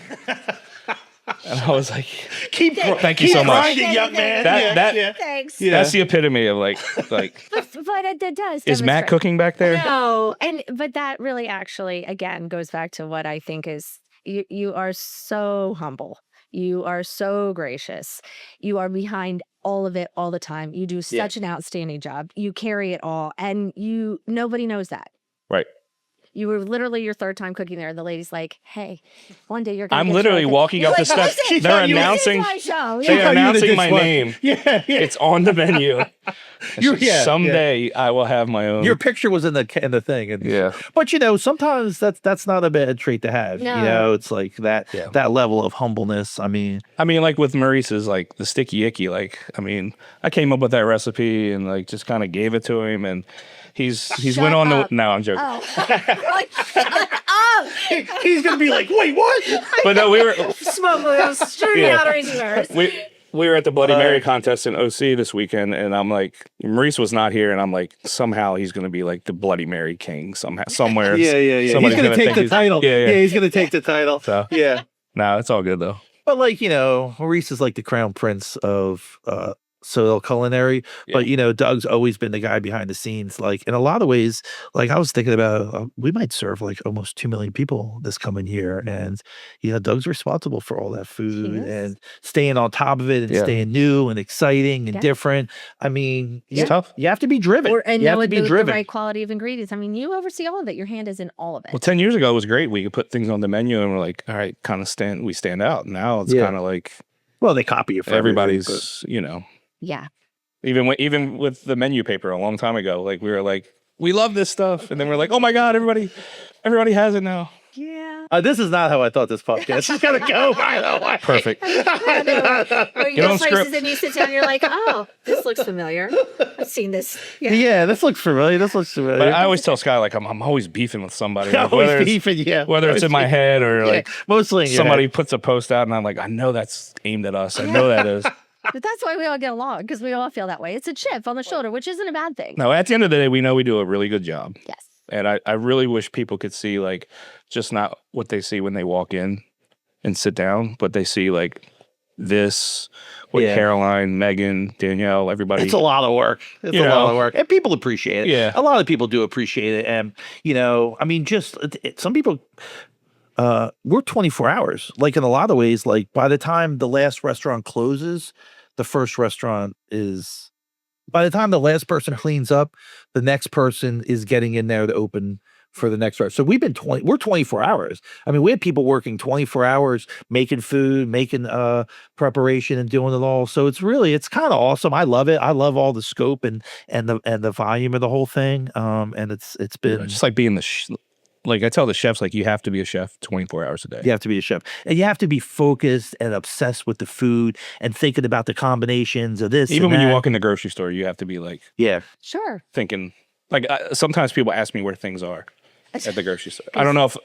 And I was like, thank you so much. Grinding, young man. Thanks. Yeah. That's the epitome of like But it does. is Matt demonstrate. cooking back there? No, but that really actually again goes back to what I think is you are so humble. You are so gracious. You are behind all of it all the time. You do such an outstanding job. You carry it all, and nobody knows that. Right. You were literally your 3rd time cooking there, and the lady's like, "Hey, one day you're gonna." I'm get literally your own thing." walking You're up the like, steps. "This is- They're this is announcing. my show." They Yeah. are announcing my one. name. Yeah. It's on the menu. Someday I will have my own. Your picture was in the thing. And, Yeah. But sometimes that's not a bad trait to have. No. It's like that level of humbleness. I mean, like with Maurice's, like the sticky icky, like, I came up with that recipe and like just kind of gave it to him, and he's went on up. the. No, I'm joking. Like, shut up! he's gonna be like, wait, what? But no, we were Smoke was shooting Yeah. out our ears. we were at the Bloody Mary contest in OC this weekend, and I'm like, Maurice was not here, and I'm like, somehow he's gonna be like the Bloody Mary king somewhere. Yeah. He's Somebody's gonna take think the he's- title. Yeah. He's gonna take the title. So Yeah. no, it's all good though. But like, Maurice is like the crown prince of Sodel culinary. Yeah. But Doug's always been the guy behind the scenes. Like in a lot of ways, like I was thinking about, we might serve like almost 2 million people this coming year, and Doug's responsible for all that food and staying on top of it and staying new and exciting and different. I mean, It's tough. You have to be driven. And you have know to be the driven. right quality of ingredients. I mean, you oversee all of it. Your hand is in all of it. Well, 10 years ago it was great. We could put things on the menu, and we're like, all right, we stand out. Now it's kind of like Well, they copy you for everybody's, everything, Yeah. Even with the menu paper a long time ago, like we were like, we love this stuff, and then we're like, oh my god, everybody has it now. Yeah. this is not how I thought this podcast was gonna go. By the way, Perfect. Where you Get go on places script. and you sit down and you're like, oh, this looks familiar. I've seen this. Yeah, this looks familiar. This looks familiar. But I always tell Sky, like, I'm always beefing with somebody, like, Always whether it's, beefing, yeah. whether it's in my head or like mostly in your somebody head. puts a post out, and I'm like, I know that's aimed at us. I know that is. But that's why we all get along, because we all feel that way. It's a chip on the shoulder, which isn't a bad thing. No, at the end of the day, we know we do a really good job. Yes. And I really wish people could see, like, just not what they see when they walk in and sit down, but they see, like, this, what Caroline, Megan, Danielle, everybody. It's a lot of work. It's a lot of work. And people appreciate it. Yeah. A lot of people do appreciate it. And, some people, we're 24 hours. Like, in a lot of ways, like, by the time the last restaurant closes, the first restaurant is... By the time the last person cleans up, the next person is getting in there to open for the next restaurant. So we're 24 hours. I mean, we had people working 24 hours, making food, making preparation and doing it all. So it's kind of awesome. I love it. I love all the scope and the volume of the whole thing. And it's been just like being like I tell the chefs, like, you have to be a chef 24 hours a day. You have to be a chef. And you have to be focused and obsessed with the food and thinking about the combinations of this. Even and when you that. walk in the grocery store, you have to be like, Sure. thinking, like, sometimes people ask me where things are at the grocery store. I don't know if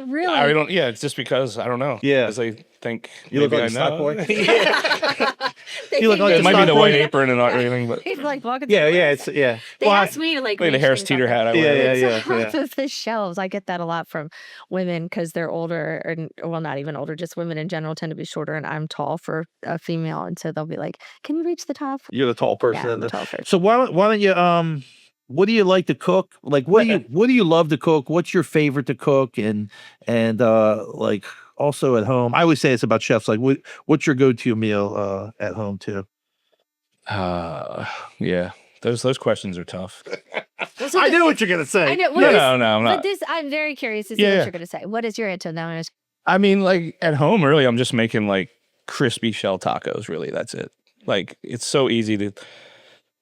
Really? I don't. Yeah, it's just because I don't know. Yeah. because they think You look maybe like a I stock know. boy. You look like It a might be the white stockbroker. apron and everything, but It's like walking. Yeah, through yeah, it. yeah. They Well, asked me to like the reach Harris things Teeter up hat I Yeah, wear. yeah, It's yeah. off of the shelves. I get that a lot from women because they're older, and well, not even older, just women in general tend to be shorter, and I'm tall for a female, and so they'll be like, "Can you reach the top?" You're the tall person. Yeah, in I'm the the- tall person. So why don't you what do you like to cook? Like what do you love to cook? What's your favorite to cook? And like also at home. I always say it's about chefs. Like what's your go-to meal at home too? Yeah, those questions are tough. Well, so I know what you're gonna I say. know. No, no, no, I'm But not. this, I'm very curious to see Yeah. what you're going to say. What is your answer now? I mean, like at home, really, I'm just making like crispy shell tacos. Really, that's it. Like it's so easy to,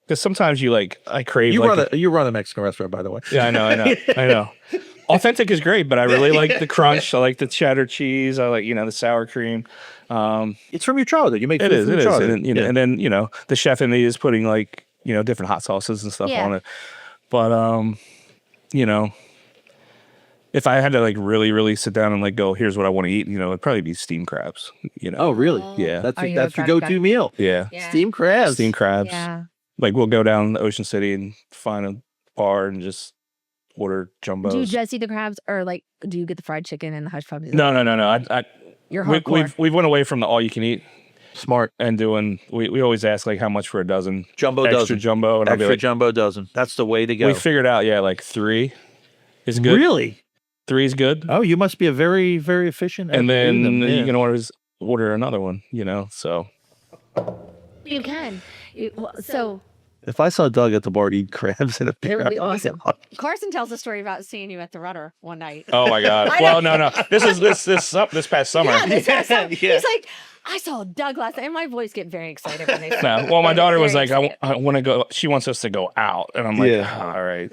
because sometimes I crave like You run a Mexican restaurant, by the way. yeah, I know, I know. Authentic is great, but I really like the crunch. I like the cheddar cheese. I like the sour cream. It's from your childhood. You make It food is, from it your is, childhood. and then and then the chef in me is putting like different hot sauces and stuff Yeah. on it. But if I had to like really sit down and like go, here's what I want to eat, it'd probably be steamed crabs. Oh, really? Yeah. That's Are you that's a your crab go-to guy? meal. Yeah, Steamed crabs. steamed crabs. Yeah. Like we'll go down to Ocean City and find a bar and just order jumbos. Do you just eat the crabs, or like do you get the fried chicken and the hush puppies? No. You're We, hardcore. we've went away from the all you can eat Smart. and doing. We always ask like how much for a dozen Jumbo extra dozen. jumbo, and I'll be Extra like, jumbo dozen. That's the way to go. we figured out, yeah, like 3 is good. Really? 3 is good, Oh, you must be a very, very efficient. at and doing then them, you yeah. can order another one. So You can. So If I saw Doug at the bar eat crabs in a It would be beer, awesome. Carson tells a story about seeing you at the Rudder one night. oh my god. I Well, no. This past summer. Yeah, this past summer. Yeah. He's like, I saw Doug last night, and my boys get very excited when they. No. Well, my daughter was Very like, excited. I want to go. She wants us to go out, and I'm like, Yeah. "Oh, all right.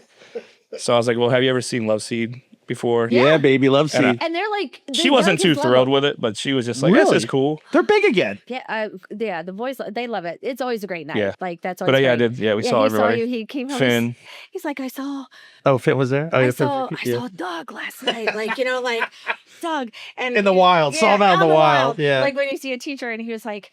So I was like, well, have you ever seen Love Seed before? Yeah, baby, love And I- seed. And they're like, She wasn't too thrilled with it, but she was just like, Really? this is cool. They're big again. Yeah, the boys, they love it. It's always a great night. Yeah. Like that's always. But yeah, I great. did. Yeah, we Yeah, saw he everybody. Saw you. He came home. Finn. He's like, I saw Oh, Finn was there. Oh, I yeah, saw Finn- I yeah. saw Doug last night. Like, like Doug and In the wild. Saw him out in the wild. Yeah. Like when you see a teacher and he was like,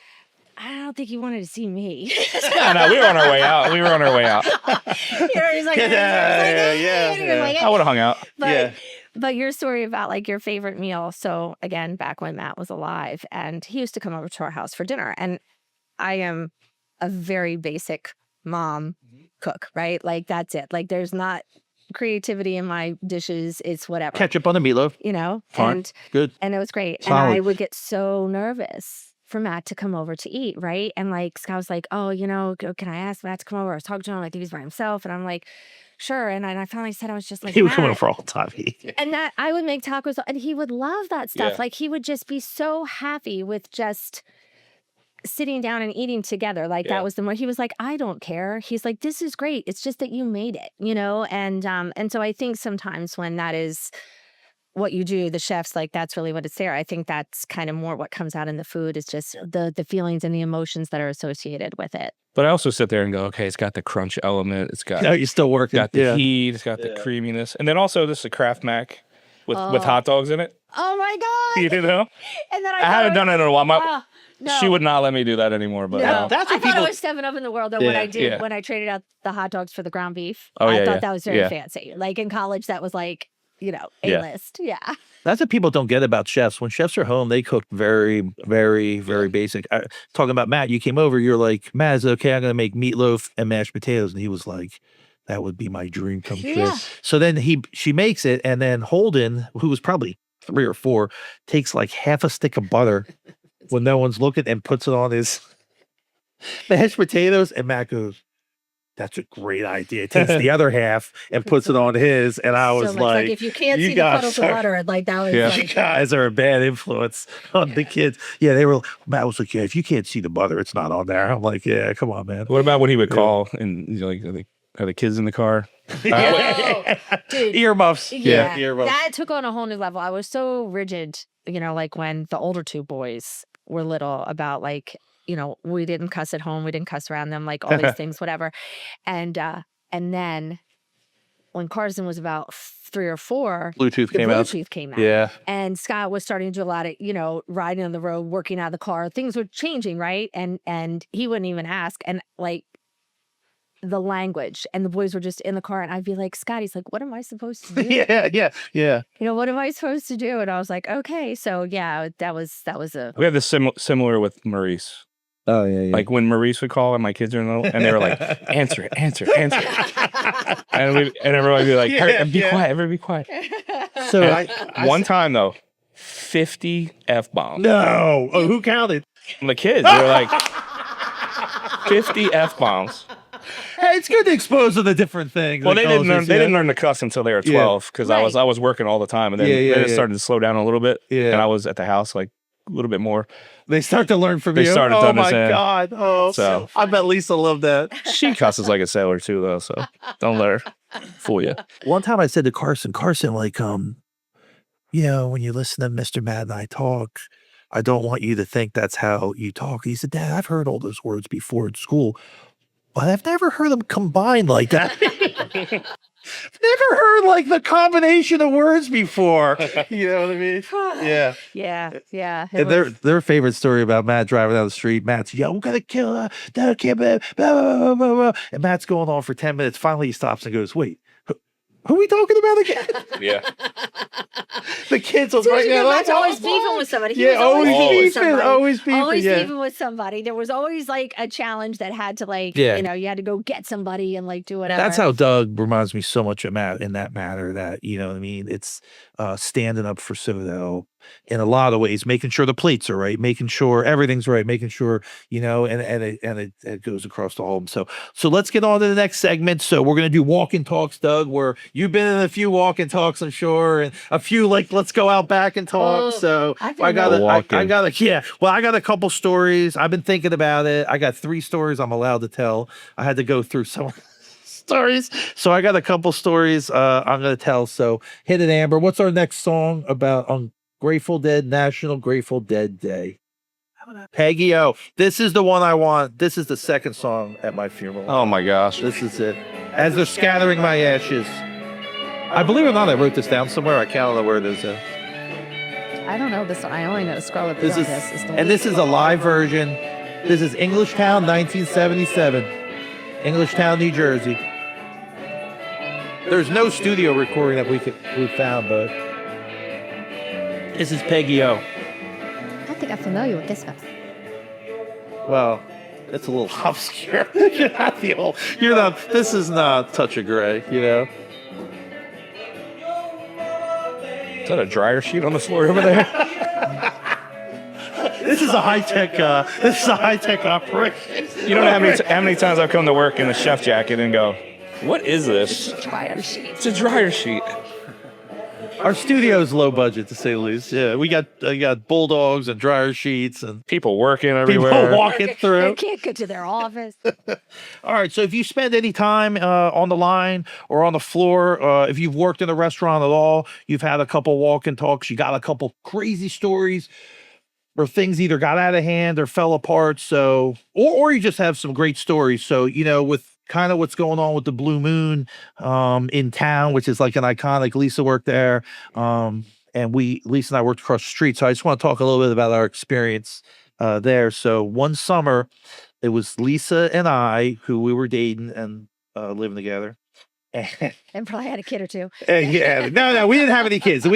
I don't think he wanted to see me. No, we were on our way out. We were on our way out. He's like, Yeah. I would have hung out. But, Yeah. but your story about like your favorite meal. So again, back when Matt was alive, and he used to come over to our house for dinner, and I am a very basic mom cook, right? Like that's it. Like there's not creativity in my dishes. It's whatever, Ketchup on the meatloaf. Fine. Good. and it was great. Solid. And I would get so nervous for Matt to come over to eat, right? And like Scott was like, oh, can I ask Matt to come over? I was talking to him, I think he's by himself. And I'm like, sure. And I finally said, I was just like, He would come "Matt." over all the time. And that I would make tacos, and he would love that stuff. Yeah. Like he would just be so happy with just sitting down and eating together. Like Yeah. that was the more he was like, I don't care. He's like, this is great. It's just that you made it, And so I think sometimes when that is what you do, the chefs, like that's really what it's there. I think that's kind of more what comes out in the food is just the feelings and the emotions that are associated with it. But I also sit there and go, okay, it's got the crunch element. It's got No, you're still working. got the Yeah. heat. It's got the creaminess, and then also this is a Kraft Mac with hot dogs in it. Oh my God. You know, And then I haven't done it in a while. No. She would not let me do that anymore. But No, That's I what thought people- I was stepping up in the world though when Yeah, I did yeah. when I traded out the hot dogs for the ground beef. Oh, I yeah, thought yeah. that was very Yeah. fancy. Like in college, that was like Yeah. A-list. Yeah. That's what people don't get about chefs. When chefs are home, they cook very, very, very basic. Talking about Matt, you came over, you're like, Matt, is it okay? I'm going to make meatloaf and mashed potatoes. And he was like, that would be my dream come true. Yeah. So then she makes it. And then Holden, who was probably 3 or 4, takes like half a stick of butter when no one's looking and puts it on his mashed potatoes. And Matt goes, that's a great idea. Takes the other half and puts it on his. And I was So much like, if you can't you see the guys puddles of are- butter, like that was Yeah. you like, guys are a bad influence on the kids. Yeah, they were. Matt was like, yeah, if you can't see the butter, it's not on there. I'm like, yeah, come on, man. what about when he would call and like, are the kids in the car? oh, dude. Earmuffs. Yeah, earmuffs. that took on a whole new level. I was so rigid, like when the older 2 boys were little about like, we didn't cuss at home, we didn't cuss around them, like all these things, whatever. And then when Carson was about 3 or 4, Bluetooth the came out. Bluetooth came out. Yeah. And Scott was starting to do a lot of, riding on the road, working out of the car. Things were changing, right? And he wouldn't even ask. And like the language, and the boys were just in the car, and I'd be like, Scotty's like, what am I supposed to do? Yeah. What am I supposed to do? And I was like, okay. So yeah, that was a We have this similar with Maurice. Oh yeah. Like when Maurice would call and my kids are in the, and they were like, answer it. and everyone would be like, be quiet, everybody be quiet. So One time though, 50 F-bombs. No. Oh, who counted? The kids, they were like 50 F-bombs. Hey, it's good to expose to the different things. Well, they didn't learn to cuss until they were 12 because Right. I was working all the time, and then it started to slow down a little bit. Yeah. And I was at the house like a little bit more. They start to learn from you. They started to oh understand. my God. Oh, So- I bet Lisa loved that. She cusses like a sailor too, though. So don't let her fool you. One time I said to Carson, like, when you listen to Mr. Matt and I talk, I don't want you to think that's how you talk. He said, Dad, I've heard all those words before in school, but I've never heard them combined like that. Never heard like the combination of words before. You know what I mean? Yeah. yeah. And their favorite story about Matt driving down the street, Matt's, we're gonna kill her. That kid, blah, blah, blah, blah, blah. And Matt's going on for 10 minutes. Finally, he stops and goes, wait, who are we talking about again? Yeah. The kids will right now. Matt's always beefing with somebody. He Yeah, was always always beefing with beefing. somebody. Always beefing. Always Yeah. beefing with somebody. There was always like a challenge that had to like, Yeah. you had to go get somebody and like do whatever. That's how Doug reminds me so much of Matt in that matter that, you know what I mean? It's standing up for Sodel in a lot of ways, making sure the plates are right, making sure everything's right, making sure, and it goes across the home. So let's get on to the next segment. So we're going to do walk and talks, Doug, where you've been in a few walk and talks, I'm sure, and a few like, let's go out back and talk. So I got a couple stories. I've been thinking about it. I got 3 stories I'm allowed to tell. I had to go through some stories. So I got a couple stories I'm going to tell. So hit it, Amber. What's our next song about on Grateful Dead, National Grateful Dead Day? Peggy O. This is the one I want. This is the second song at my funeral. Oh my gosh. This is it. As they're scattering my ashes. I believe it or not, I wrote this down somewhere. I can't know where it is. I don't know this one. I only know Scarlet This is, This and this is a live version. This is Englishtown, 1977. Englishtown, New Jersey. There's no studio recording that we found, but this is Peggy O. I think I'm familiar with this one. Well, it's a little obscure. You're not the old. You're not. This is not Touch of Grey. Is that a dryer sheet on the floor over there? This is a high tech. This is a high tech operation. You don't know how many times I've come to work in a chef jacket and go, what is this? Dryer sheet. It's a dryer sheet. Our studio's low budget, to say the least. Yeah, we got bulldogs and dryer sheets and People working everywhere. people walking They through. can't get to their office. All right, so if you spend any time on the line or on the floor, if you've worked in a restaurant at all, you've had a couple walk and talks, you got a couple crazy stories where things either got out of hand or fell apart. So, or you just have some great stories. So, with kind of what's going on with the Blue Moon in town, which is like an iconic. Lisa worked there, and Lisa and I worked across the street. So I just want to talk a little bit about our experience there. So one summer, it was Lisa and I who we were dating and living together. And probably had a kid or two. Yeah, no, we didn't have any kids. So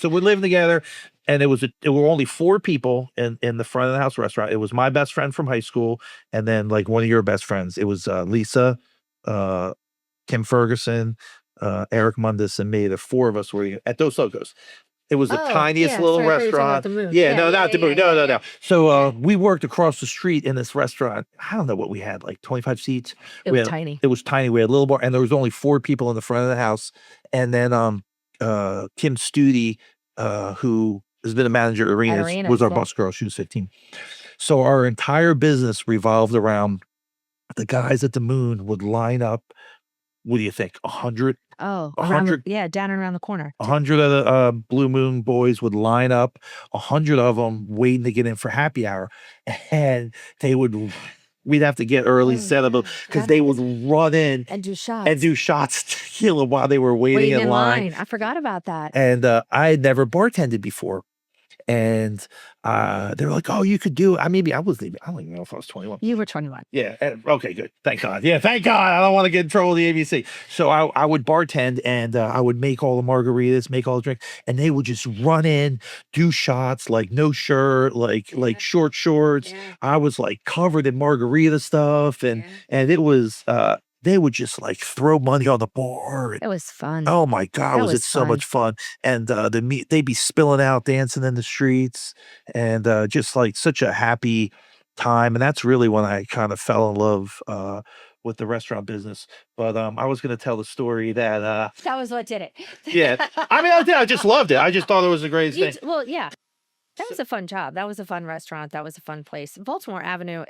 we're living together, and it were only 4 people in the front of the house restaurant. It was my best friend from high school, and then like one of your best friends. It was Lisa, Kim Ferguson, Eric Mundus, and me. The 4 of us were at Dos Locos. It was the tiniest little sorry, I thought you were talking about restaurant. the Moon. Yeah, no, not the Moon. No. So we worked across the street in this restaurant. I don't know what we had, like 25 seats. It was tiny. It was tiny. We had a little bar, and there was only 4 people in the front of the house. And then Kim Studi, who has been a manager at Arenas, was our bus girl. She was 15. So our entire business revolved around the guys at the Moon would line up. What do you think? 100? Oh, 100? Down and around the corner. 100 of the Blue Moon boys would line up, 100 of them waiting to get in for happy hour, and they would we'd have to get early, Oh, set them up yeah. because they would run in And do shots. and do shots tequila while they were waiting in line. I forgot about that. And I had never bartended before. And they were like, "Oh, you could do it." I was leaving. I don't even know if I was 21. You were 21. Yeah. Okay, good. Thank God. Yeah, thank God. I don't want to get in trouble with the ABC. So I would bartend and I would make all the margaritas, make all the drinks, and they would just run in, do shots, like no shirt, like short shorts. Yeah. I was like covered in margarita stuff, and it was they would just like throw money on the bar. It was fun. Oh my God, That was it was so fun. much fun. And they'd be spilling out, dancing in the streets, and just like such a happy time. And that's really when I kind of fell in love with the restaurant business. But I was going to tell the story that That was what did it. yeah, I just loved it. I just thought it was the greatest thing. Well, yeah. That was a fun job. That was a fun restaurant. That was a fun place. Baltimore Avenue,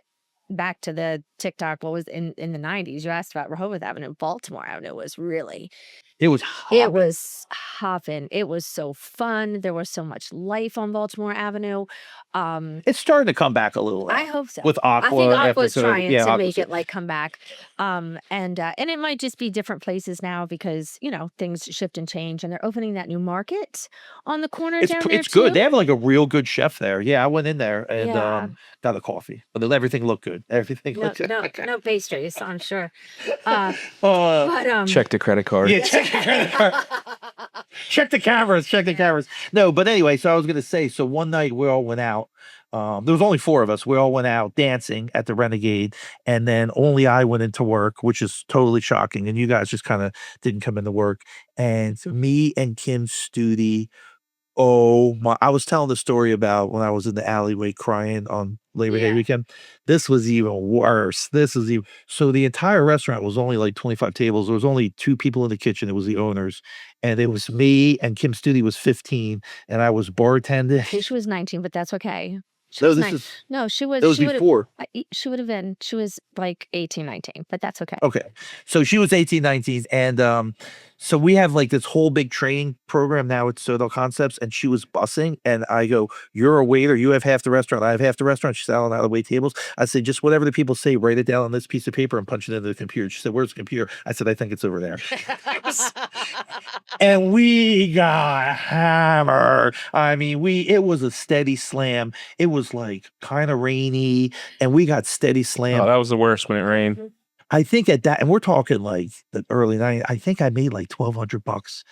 back to the TikTok, what was in the 90s? You asked about Rehoboth Avenue. Baltimore Avenue was really, It was it was hopping. It was so fun. There was so much life on Baltimore Avenue. It's starting to come back a little. I hope so. With Aqua, I think after Aqua's sort of- trying yeah, to Aqua's- make it like come back. And it might just be different places now because, things shift and change, and they're opening that new market on the corner down there It's good. too. They have like a real good chef there. Yeah, I went in there and Yeah. got a coffee, but everything looked good. Everything No, looked good. no pastries, I'm sure. Oh, But Check the credit card. yeah, check the credit card. Check the cameras. Check the cameras. No, but anyway, so I was gonna say, so one night we all went out. There was only 4 of us. We all went out dancing at the Renegade, and then only I went into work, which is totally shocking. And you guys just kind of didn't come into work. And me and Kim Studi, oh my! I was telling the story about when I was in the alleyway crying on Labor Day Yeah. weekend. This was even worse. So the entire restaurant was only like 25 tables. There was only 2 people in the kitchen. It was the owners, and it was me and Kim Studi was 15, and I was bartending. I think she was 19, but that's okay. She No, was this nine- is No, she was. that was she would've- before. She would have been. She was like 18, 19, but that's okay. Okay. So she was 18, 19. And so we have like this whole big training program now at Sodel Concepts, and she was bussing. And I go, "You're a waiter, you have half the restaurant, I have half the restaurant." She said, "I don't know how to wait tables." I said, "Just whatever the people say, write it down on this piece of paper and punch it into the computer." She said, "Where's the computer?" I said, "I think it's over there." And we got hammered. I mean, it was a steady slam. It was like kind of rainy, and we got steady slam. Oh, that was the worst when it rained. I think at that, and we're talking like the early 90s, I think I made like $1,200,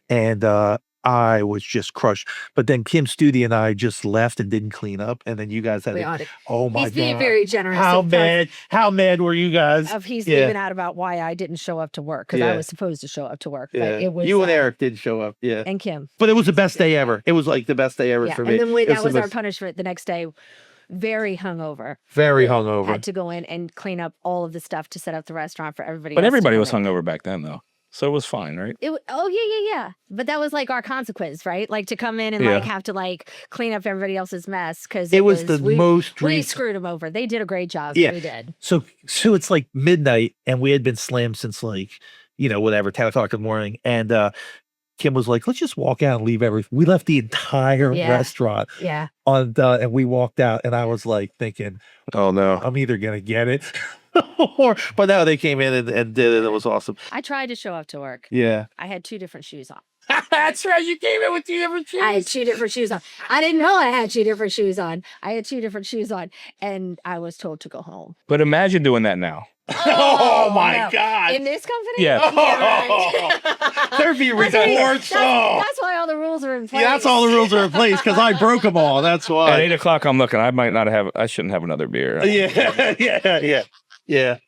and I was just crushed. But then Kim Studi and I just left and didn't clean up, and then you guys had We to, ought to. oh my He's being God. very generous. How of- mad were you guys? Of he's Yeah. leaving out about why I didn't show up to work because Yeah. I was supposed to show up to work, Yeah. but it was You and Eric did show up. Yeah. and Kim. But it was the best day ever. It was like the best day ever Yeah, for me. and then It that the was our best- punishment the next day. Very hungover. Very hungover. Had to go in and clean up all of the stuff to set up the restaurant for everybody. But else to everybody come was in. hungover back then, though. So it was fine, right? Oh yeah. But that was like our consequence, right? Like to come in and Yeah. like have to like clean up everybody else's mess because It was the we, most we drink- screwed them over. They did a great job. Yeah. We did. So it's like midnight, and we had been slammed since like, whatever, 10 o'clock in the morning. And Kim was like, "Let's just walk out and leave everything." We left the entire Yeah. restaurant Yeah. and we walked out, and I was like thinking, Oh no. I'm either gonna get it but no, they came in and did it. It was awesome. I tried to show up to work. Yeah. I had 2 different shoes on. That's right. You came in with 2 different shoes. I had 2 different shoes on. I didn't know I had 2 different shoes on. I had 2 different shoes on, and I was told to go home. But imagine doing that now. Oh my no. God. In this company? Yeah. right. There'd be That's why- reports. Oh. That's why all the rules are in place. Yeah, that's all the rules are in place because I broke them all. That's At why. 8 o'clock, I'm looking. I shouldn't have another beer. Yeah.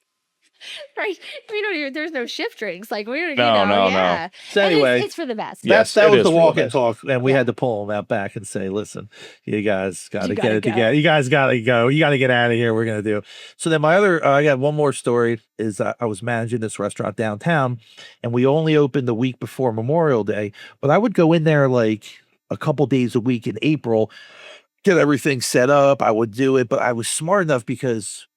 Right. We don't even, there's no shift drinks. Like, we don't, No. yeah. So And anyway, it's for the best. Yeah. that Yes, was it the is walk real and talk, and we Yeah. had to pull them out back and say, "Listen, you guys got to You get gotta it go. together. You guys got to go. You got to get out of here. We're gonna do." So then my other, I got one more story. Is I was managing this restaurant downtown, and we only opened the week before Memorial Day, but I would go in there like a couple days a week in April, get everything set up. I would do it, but I was smart enough because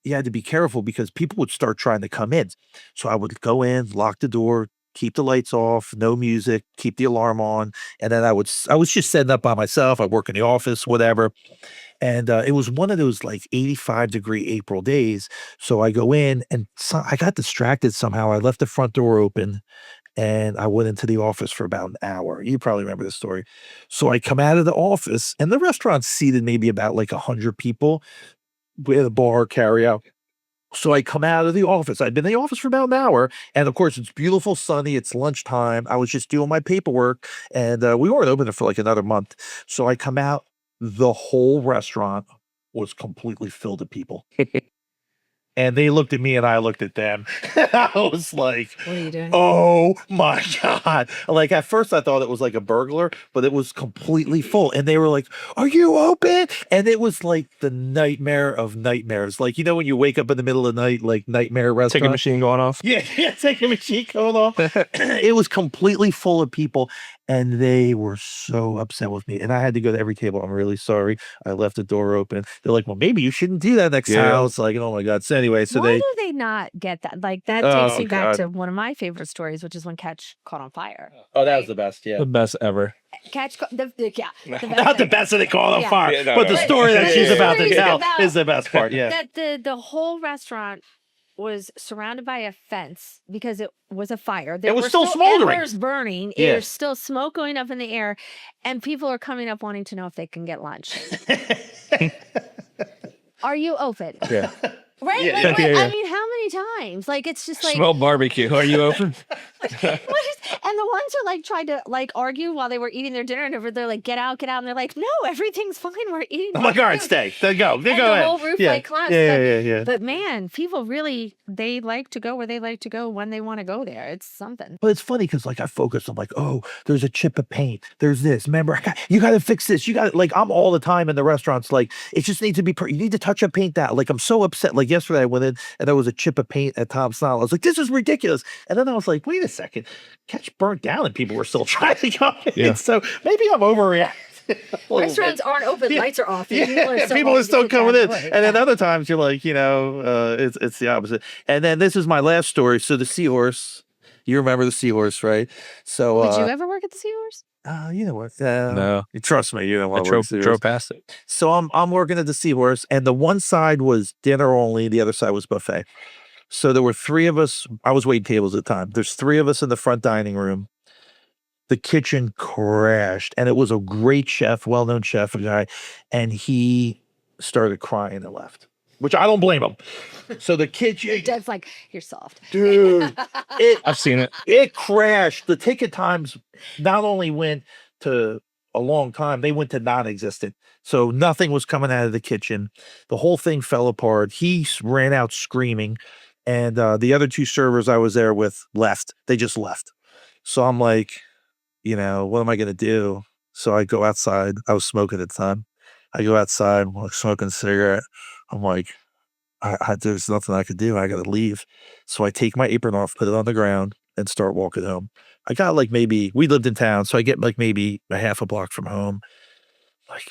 you had to be careful because people would start trying to come in. So I would go in, lock the door, keep the lights off, no music, keep the alarm on, and then I was just setting up by myself. I work in the office, whatever. And it was one of those like 85-degree April days. So I go in and I got distracted somehow. I left the front door open and I went into the office for about an hour. You probably remember this story. So I come out of the office and the restaurant's seated maybe about like 100 people with a bar, carry out. So I come out of the office. I'd been in the office for about an hour. And of course, it's beautiful, sunny. It's lunchtime. I was just doing my paperwork and we weren't open for like another month. So I come out. The whole restaurant was completely filled with people. And they looked at me and I looked at them. I was like, What are you doing? oh my God. Like at first I thought it was like a burglar, but it was completely full. And they were like, are you open? And it was like the nightmare of nightmares. Like, you know, when you wake up in the middle of the night, like nightmare restaurant. Ticket machine going off. Yeah, taking machine going off. It was completely full of people. And they were so upset with me. And I had to go to every table. I'm really sorry. I left the door open. They're like, well, maybe you shouldn't do that next time. I was like, oh my God. So anyway, so Why do they not get that? Like that takes me back God. to one of my favorite stories, which is when Catch caught on fire. Oh, that was the best. Yeah. The best ever. Catch, the best Not the thing. best that they caught on Yeah. fire, Yeah, no, but no, the no. story that Yeah, she's yeah, about to yeah. tell About- is the best part. Yeah. That the whole restaurant was surrounded by a fence because it was a fire. There was were still smoldering. embers burning. Yeah. There's still smoke going up in the air, and people are coming up wanting to know if they can get lunch. Are you open? Yeah. Right? Yeah, Like, yeah, yeah. I mean, how many times? Like, it's just like, Smell barbecue. Are you open? what is, and the ones who like tried to like argue while they were eating their dinner, and they're like, get out, and they're like, no, everything's fine. We're eating. I'm like, all right, food." stay. They go. They And go the ahead. whole roof yeah. like collapsed. Yeah. But man, people really, they like to go where they like to go when they want to go there. It's something. But it's funny because like I focus. I'm like, oh, there's a chip of paint. There's this. Remember, you got to fix this. You got to like. I'm all the time in the restaurants. Like it just needs to be. You need to touch up paint that. Like I'm so upset. Like yesterday, I went in and there was a chip of paint at Tom Snell. I was like, this is ridiculous. And then I was like, wait a second, Catch burnt down and people were still trying to come in. Yeah. So maybe I'm overreacting. Restaurants aren't open. Yeah. Lights are off. Yeah, people are still coming in. And then other times you're like, you know, it's the opposite. And then this is my last story. So the seahorse, you remember the seahorse, right? So Would you ever work at the Seahorse? you know what? No. You trust me, you know I what? drove past it. So I'm working at the Seahorse, and the one side was dinner only, the other side was buffet. So there were three of us. I was waiting tables at the time. There's three of us in the front dining room. The kitchen crashed, and it was a great chef, well-known chef, a guy, and he started crying and left, which I don't blame him. So the kitchen, Deb's like, you're soft. dude, I've seen it. it crashed. The ticket times not only went to a long time, they went to non-existent. So nothing was coming out of the kitchen. The whole thing fell apart. He ran out screaming, and the other two servers I was there with left. They just left. So I'm like, you know, what am I going to do? So I go outside. I was smoking at the time. I go outside, like, smoking a cigarette. I'm like, there's nothing I could do. I got to leave. So I take my apron off, put it on the ground, and start walking home. I got like maybe, we lived in town, so I get like maybe a half a block from home. Like,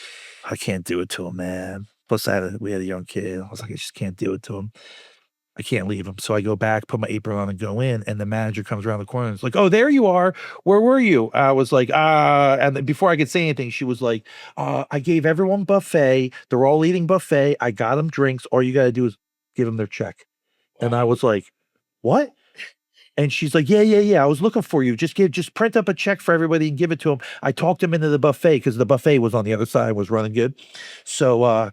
I can't do it to him, man. Plus, we had a young kid. I was like, I just can't do it to him. I can't leave him. So I go back, put my apron on and go in, and the manager comes around the corner and is like, oh, there you are. Where were you? I was like, and then before I could say anything, she was like, I gave everyone buffet. They're all eating buffet. I got them drinks. All you got to do is give them their check. And I was like, what? And she's like, yeah. I was looking for you. Just print up a check for everybody and give it to them. I talked him into the buffet because the buffet was on the other side, was running good. So,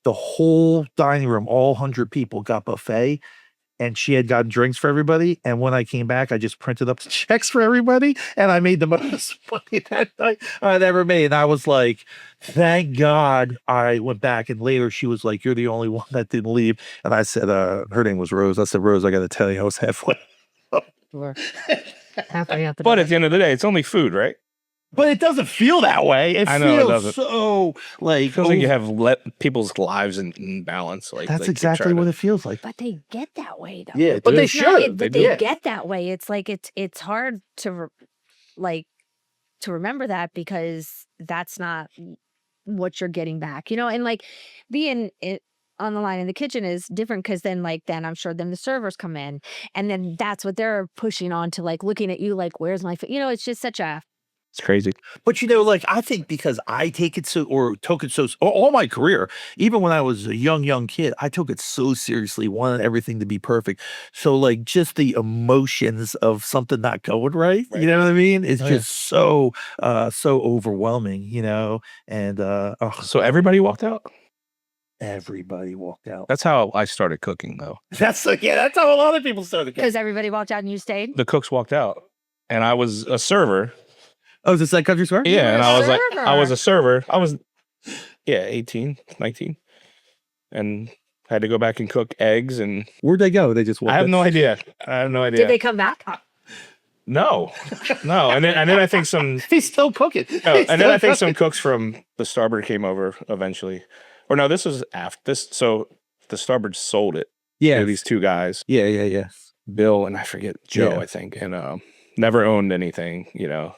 the whole dining room, all 100 people got buffet, and she had gotten drinks for everybody. And when I came back, I just printed up the checks for everybody, and I made the most money that night I'd ever made. And I was like, thank God I went back. And later she was like, you're the only one that didn't leave. And I said, her name was Rose. I said, Rose, I got to tell you, I was halfway. Halfway out the But door. at the end of the day, it's only food, right? But it doesn't feel that way. I know it feels doesn't. so like, It feels like you have let people's lives in balance. Like that's they keep exactly trying what to- it feels like. But they get that way though. Yeah, but do. they It's not- should. but They they do. get that way. It's like it's hard to to remember that because that's not what you're getting back, you know. And like being it on the line in the kitchen is different because then I'm sure then the servers come in and then that's what they're pushing on to, like looking at you like, where's my food? You know, it's just such a It's crazy. But like I think because I take it took it so all my career, even when I was a young kid, I took it so seriously, wanted everything to be perfect. So like just the emotions of something not going right, you know what I mean? It's just so overwhelming, and So everybody walked out? everybody walked out. That's how I started cooking, though. That's how a lot of people started. Because everybody walked out and you stayed? The cooks walked out, and I was a server. Oh, is this that country store? Yeah, and I was like, server. I was a server. I was, 18, 19, and had to go back and cook eggs. And Where'd they go? They just walked I have out? no idea. I have no idea. Did they come back? No, no. And then I think some. He's still cooking. No, and then I think some cooks from the Starboard came over eventually. Or no, this was after this. So the Starboard sold it Yeah. to these two guys, Yeah. Bill and I forget Joe, Yeah. I think, and never owned anything,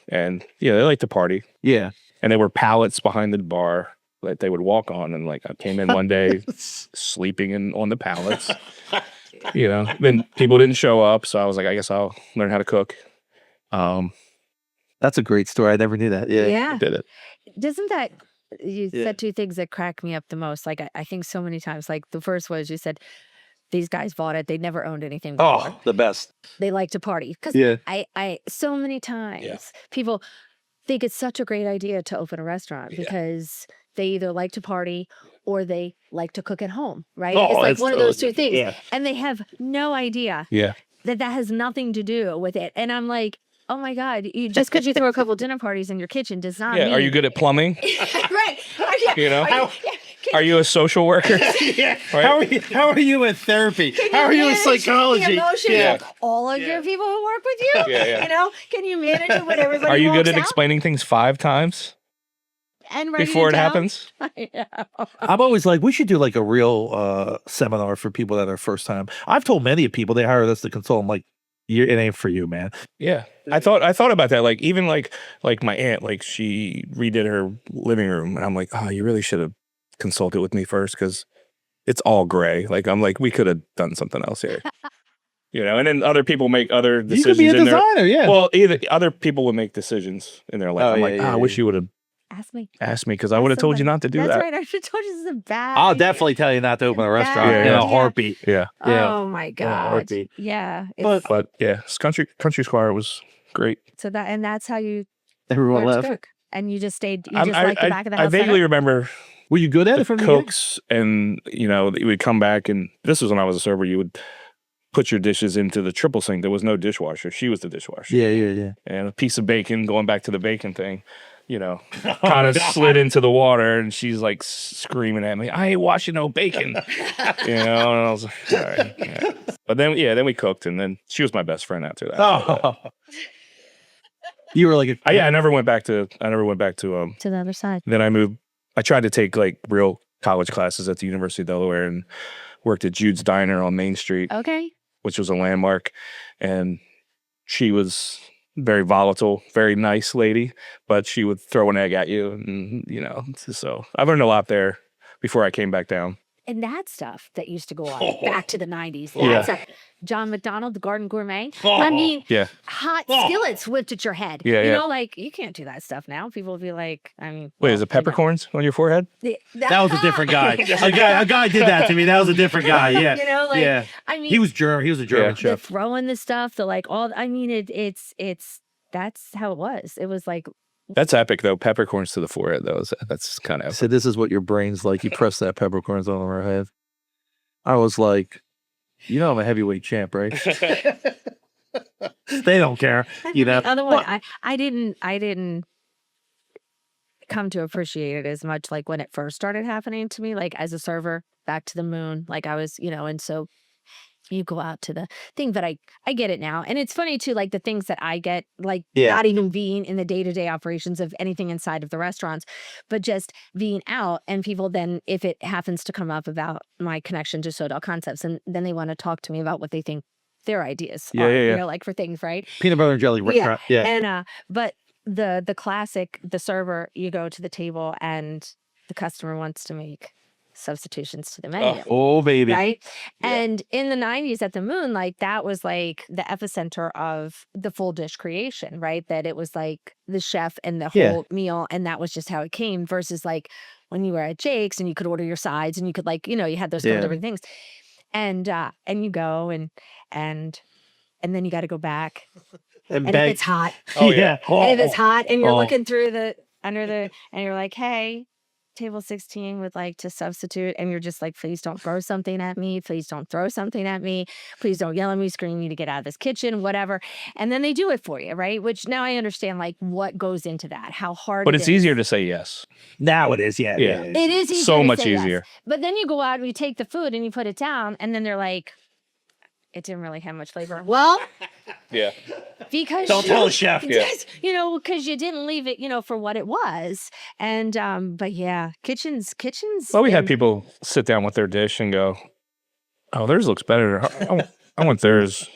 and they like to party. Yeah. And there were pallets behind the bar that they would walk on, and like I came in one day sleeping on the pallets. Then people didn't show up, so I was like, I guess I'll learn how to cook. That's a great story. I never knew that. Yeah. I did it. Doesn't that, you said two things that crack me up the most. Like, I think so many times, like the first was you said, these guys bought it. They never owned anything before. Oh, the best. They like to party. Because Yeah. I so many times people think it's such a great idea to open a restaurant because they either like to party or they like to cook at home, right? Oh, it's like it's one of those two things. Yeah. And they have no idea that has nothing to do with it. And I'm like, oh my God, just because you throw a couple dinner parties in your kitchen does not mean... Are you good at plumbing? Right. Are you a social worker? Yeah. Right? How are you in therapy? How are you in psychology? The emotion of all of your people who work with you? Yeah. Can you manage it when everybody Are you good walks at out? explaining things 5 times And writing before it down? happens? I know. I'm always like, we should do like a real seminar for people that are first time. I've told many people they hired us to consult. I'm like, it ain't for you, man. Yeah. I thought about that. Like even like my aunt, like she redid her living room, and I'm like, oh, you really should have consulted with me first because it's all gray. Like I'm like, we could have done something else here. And then other people make other decisions. You could be a designer, yeah. Well, either other people would make decisions in their life. Oh, I'm like, yeah, I wish you would have Ask me because I would have told you not to do That's that. right. I should have told you this is a bad I'll idea. definitely tell you not to open a restaurant Yeah, in yeah. a heartbeat. Yeah. Oh my God. heartbeat. Yeah. But yeah, Country Squire was great. So that's how you Everyone learned left. to cook. And you just stayed, you just like the back of the I house. vaguely remember Were you good at the it from the beginning? cooks, and you would come back, and this was when I was a server. You would put your dishes into the triple sink. There was no dishwasher. She was the dishwasher. Yeah. And a piece of bacon, going back to the bacon thing, kind of slid into the water, and she's like screaming at me, I ain't washing no bacon. And I was like, all right. Yeah. But then we cooked, and then she was my best friend after that. Oh. You were like, I never went back to to the other side. Then I tried to take like real college classes at the University of Delaware and worked at Jude's Diner on Main Street, Okay. which was a landmark. And she was very volatile, very nice lady, but she would throw an egg at you. And, so I learned a lot there before I came back down. And that stuff that used to go on back to the 90s. Yeah. That stuff. John McDonald, the Garden Gourmet. I mean, hot skillets whipped at your head. Yeah. Like, you can't do that stuff now. People will be like, Wait, is it peppercorns on your forehead? that was a different guy. A guy did that to me. That was a different guy. Yeah. Yeah. I mean, He was German. He was a German the chef. throwing the stuff, it's that's how it was. It was like, That's epic, though. Peppercorns to the forehead, though. That's kind of epic. So this is what your brain's like. You press that peppercorns on our head. I was like, I'm a heavyweight champ, right? They don't care, the other one, I didn't come to appreciate it as much like when it first started happening to me, like as a server back to the moon, like I was, and so you go out to the thing, but I get it now. And it's funny too, like the things that I get, like not even being in the day-to-day operations of anything inside of the restaurants, but just being out, and people then, if it happens to come up about my connection to Sodel Concepts, and then they want to talk to me about what they think their ideas are, like for things, right? Peanut butter and jelly restaurant. Yeah. And but the classic, the server, you go to the table and the customer wants to make substitutions to the menu. Oh, baby. Right. Yeah. And in the 90s at the Moon, like that was like the epicenter of the full dish creation, right? That it was like the chef and the whole meal. And that was just how it came versus like when you were at Jake's and you could order your sides and you could like, you had those couple different things. And you go and then you got to go back. And if it's hot. Oh, yeah. And if it's hot and you're looking through and you're like, hey, table 16 would like to substitute. And you're just like, please don't throw something at me. Please don't throw something at me. Please don't yell at me, scream me to get out of this kitchen, whatever. And then they do it for you, right? Which now I understand like what goes into that, how hard But it it's is. easier to say yes. Now it is. Yeah. Yeah. It is easier So to much say yes. easier. But then you go out and you take the food and you put it down and then they're like, it didn't really have much flavor. Well, Yeah. because Don't tell the chef. because you didn't leave it, for what it was. And but yeah, kitchens. Well, we had and- people sit down with their dish and go, "Oh, theirs looks better. I want theirs,"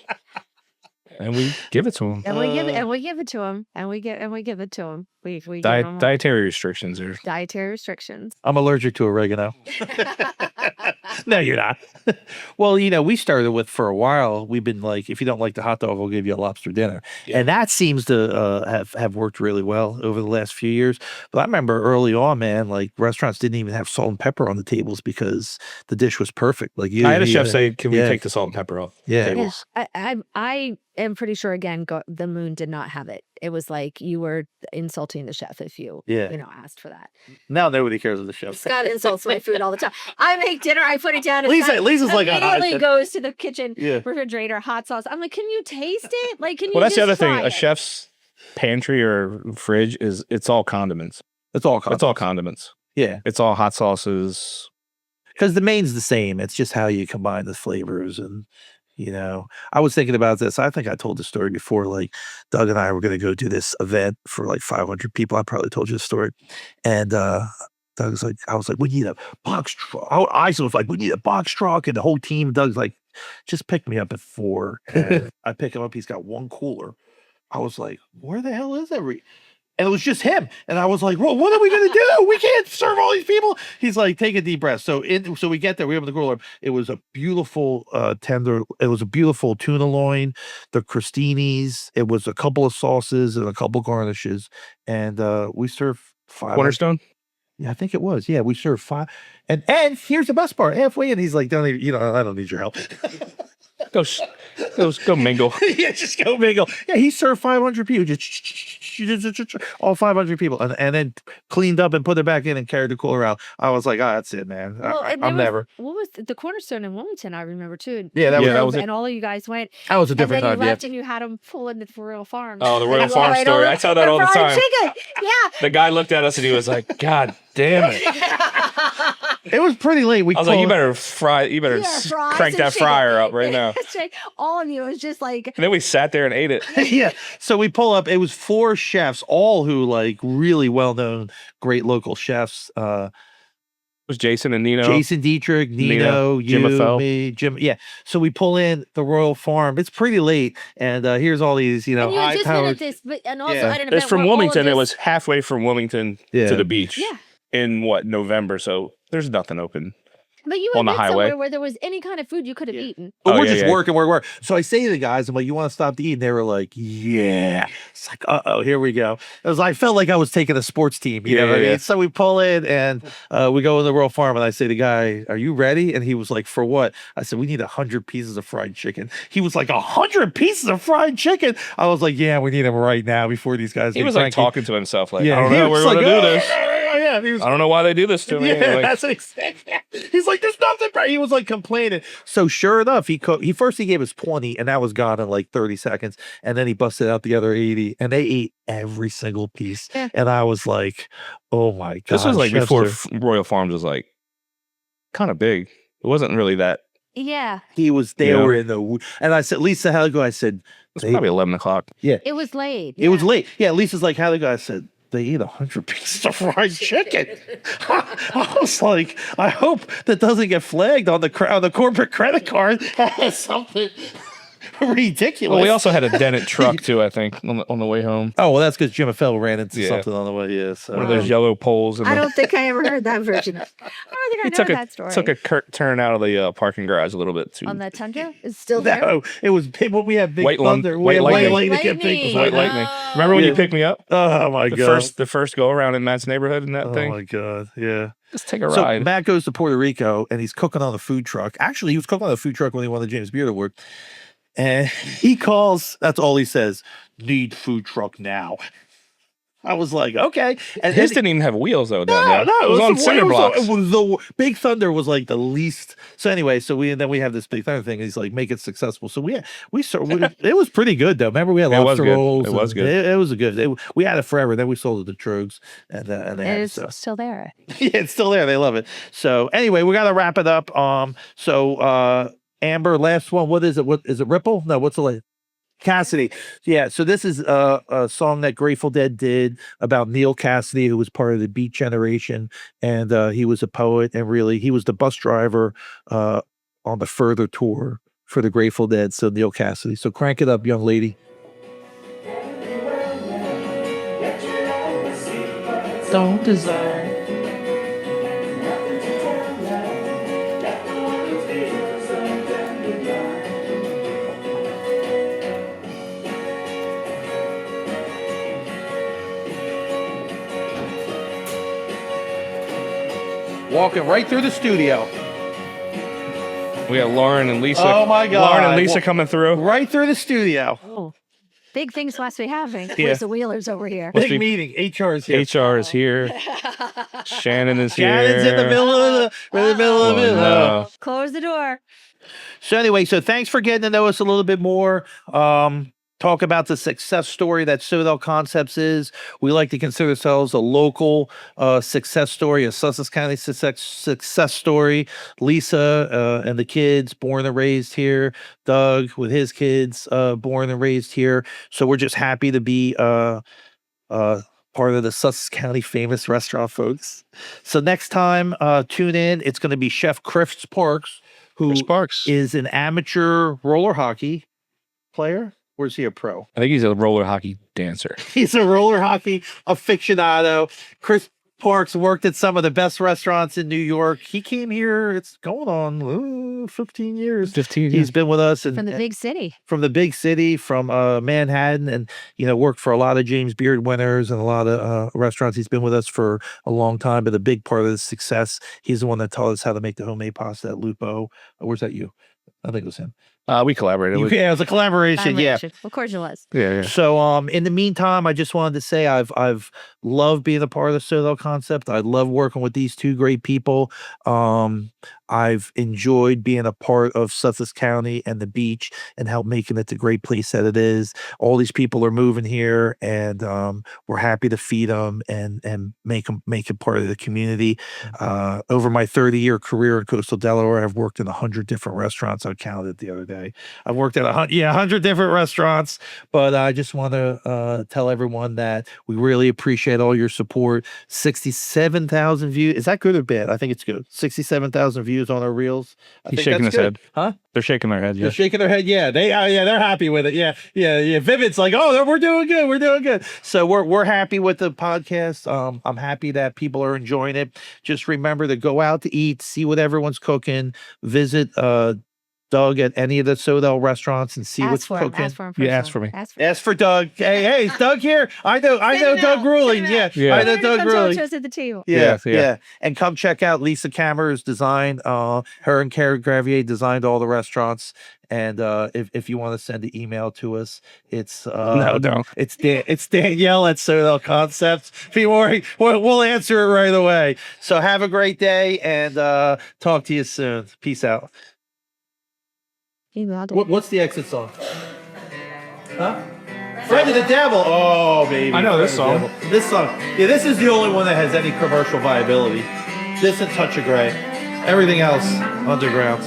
and we give it to them. And we give it to them, and we give it to them. We give 'em Dietary restrictions are. dietary restrictions. I'm allergic to oregano. No, you're not. Well, we started with for a while. We've been like, if you don't like the hot dog, we'll give you a lobster dinner, and that seems to have worked really well over the last few years. But I remember early on, man, like restaurants didn't even have salt and pepper on the tables because the dish was perfect. Like I had a chef say, "Can we take the salt and pepper off the Yeah. tables?" I am pretty sure again the Moon did not have it. It was like you were insulting the chef if you asked for that. Now nobody cares of the chef. Scott insults my food all the time. I make dinner, I put it down. And Lisa's like, immediately goes to the kitchen Yeah. refrigerator, hot sauce. I'm like, can you taste it? Like, can you? Well, that's the just other thing. try A it? chef's pantry or fridge it's all condiments. It's all It's all condiments. Yeah. It's all hot sauces. Because the main's the same. It's just how you combine the flavors. And, I was thinking about this. I think I told the story before. Like, Doug and I were going to go do this event for like 500 people. I probably told you the story. And Doug's like, I was like, we need a box truck. I was like, we need a box truck. And the whole team, Doug's like, just pick me up at 4. And I pick him up. He's got one cooler. I was like, where the hell is every? And it was just him. And I was like, well, what are we going to do? We can't serve all these people. He's like, take a deep breath. So we get there. We have the grill. It was a beautiful tender. It was a beautiful tuna loin, the crostinis. It was a couple of sauces and a couple garnishes. And we served 5. Cornerstone. Yeah, I think it was. Yeah, we served 5. And here's the best part. Halfway in, he's like, don't even, I don't need your help. Go mingle. Yeah, just go mingle. Yeah, he served 500 people, just all 500 people, and then cleaned up and put it back in and carried the cooler out. I was like, that's it, man. I'm never. What was the Cornerstone in Wilmington? I remember too. Yeah, that was it. And all of you guys went. That was a different and then time. you Yeah. left and you had them pull into the Royal Farms. Oh, the Royal And Farm right story. over I tell that all the fried time. Chicken. Yeah. The guy looked at us and he was like, "God damn it!" It was pretty late. I was like, "You better crank fries that and fryer chicken. up right now." That's right. All of you was just like. And then we sat there and ate it. Yeah. So we pull up. It was 4 chefs, all who like really well-known, great local chefs. It was Jason and Nino. Jason Dietrich, Nino, Jim you, Affel. me, Jim. Yeah. So we pull in the Royal Farm. It's pretty late, and here's all these, And you had just been high-powered. at this, and also Yeah. at an It's event from where all of Wilmington. It this- was halfway from Wilmington Yeah. to the beach. Yeah. In November? So there's nothing open. But you on had the been highway. somewhere where there was any kind of food you could have eaten. But Oh, we're yeah, just yeah. working. So I say to the guys, I'm like, you want to stop to eat? And they were like, yeah. It's like, here we go. It was, I felt like I was taking a sports team. You know what I mean? Yeah. So we pull in and we go in the Royal Farm and I say to the guy, are you ready? And he was like, for what? I said, we need 100 pieces of fried chicken. He was like, 100 pieces of fried chicken? I was like, yeah, we need them right now before these guys He get was like cranky. talking to himself, like, Yeah, "I don't he know, was we're like, gonna do this. Yeah, he was, I don't know why they do this to me." yeah, Like, that's an exact. He's like, there's nothing. He was like complaining. So sure enough, he first gave us 20, and that was gone in like 30 seconds, and then he busted out the other 80, and they ate every single piece. Yeah. And I was like, oh my god, this was like chefs before are- Royal Farms was like kind of big. It wasn't really that. Yeah. They Yeah. were in the, and I said, Lisa, how to go? I said, It's probably 11 o'clock. It was late. it was late. Yeah, Lisa's like, how to go? I said, they eat 100 pieces of fried chicken. I was like, I hope that doesn't get flagged on the corporate credit card as something. Ridiculous. Well, we also had a dented truck too, I think, on the way home. Oh, well, that's because Jim Fell ran into Yeah. something on the way. Yeah, so. One of those yellow poles. I don't think I ever heard that version. I don't think I know that story. Took a turn out of the parking garage a little bit too. On that Tundra? It's still there? No, it was when we had Big White Thunder. White Lightning. White Lightning. Remember when you picked me up? Oh my god! The first go around in Matt's neighborhood in that thing. Oh my god! Yeah. Just take a So ride. Matt goes to Puerto Rico and he's cooking on a food truck. Actually, he was cooking on a food truck when he won the James Beard Award. And he calls, that's all he says, need food truck now. I was like, okay. And his didn't even have wheels though. no, it was on cinder blocks. It was the Big Thunder was like the least. So anyway, then we have this Big Thunder thing. And he's like, make it successful. So it was pretty good though. Remember we had lobster rolls. It was good. It was good. We had it forever. Then we sold it to Trogs, and they had it. It's still there. Yeah, it's still there. They love it. So anyway, we got to wrap it up. Amber, last one. What is it? What is it? Ripple? No, what's the latest? Cassidy. Yeah. So this is a song that Grateful Dead did about Neil Cassidy, who was part of the Beat Generation. And he was a poet, and really he was the bus driver on the Further tour for the Grateful Dead. So Neil Cassidy. So crank it up, young lady. Don't desire. Walking right through the studio. We got Lauren and Lisa. Oh my God. Lauren and Lisa coming through. Right through the studio. Oh, big things must be happening. Yeah. Where's the Wheelers over here? Big meeting. HR is here. HR is here. Shannon is here. Shannon's in the middle of the no. Close the door. So anyway, so thanks for getting to know us a little bit more. Talk about the success story that Sodel Concepts is. We like to consider ourselves a local success story, a Sussex County success story. Lisa and the kids, born and raised here. Doug with his kids, born and raised here. So we're just happy to be part of the Sussex County famous restaurant folks. So next time, tune in. It's going to be Chef Chris Parks, who is an amateur roller hockey player. Or is he a pro? I think he's a roller hockey dancer. He's a roller hockey aficionado. Chris Parks worked at some of the best restaurants in New York. He came here, it's going on 15 years. 15 years. He's been with us. From the big city. From the big city, from Manhattan, and, worked for a lot of James Beard winners and a lot of restaurants. He's been with us for a long time, but a big part of the success, he's the one that taught us how to make the homemade pasta at Lupo. Where's that you? I think it was him. We collaborated. Yeah, it was a collaboration. Yeah, of course it was. Yeah. So, in the meantime, I just wanted to say I've loved being a part of the Sodel Concept. I love working with these two great people. I've enjoyed being a part of Sussex County and the beach and help making it the great place that it is. All these people are moving here, and we're happy to feed them and make it part of the community. Over my 30-year career in coastal Delaware, I've worked in 100 different restaurants. I counted the other day. I've worked at 100 different restaurants, but I just want to tell everyone that we really appreciate all your support. 67,000 views. Is that good or bad? I think it's good. 67,000 views on our reels. He's shaking his head. Huh? They're shaking their head. Yeah. They're shaking their head. Yeah. They're happy with it. Yeah. Vivid's like, oh, we're doing good. We're doing good. So we're happy with the podcast. I'm happy that people are enjoying it. Just remember to go out to eat, see what everyone's cooking, visit Doug at any of the Sodel restaurants and see what's cooking. Ask for him. Yeah, ask for me. Ask for Doug. Hey, Doug here. I know Doug Ruley. Yeah. I know Doug Ruley. At the table. Yeah. And come check out Lisa Kammer's design. Her and Karen Gravier designed all the restaurants. And if you want to send an email to us, it's no, don't. It's Danielle at Sodel Concepts. Be worried, we'll answer it right away. So have a great day and talk to you soon. Peace out. What's the exit song? Huh? Friend of the Devil. Oh, baby. I know this song. This song. Yeah, this is the only one that has any commercial viability. This and Touch of Grey. Everything else, underground.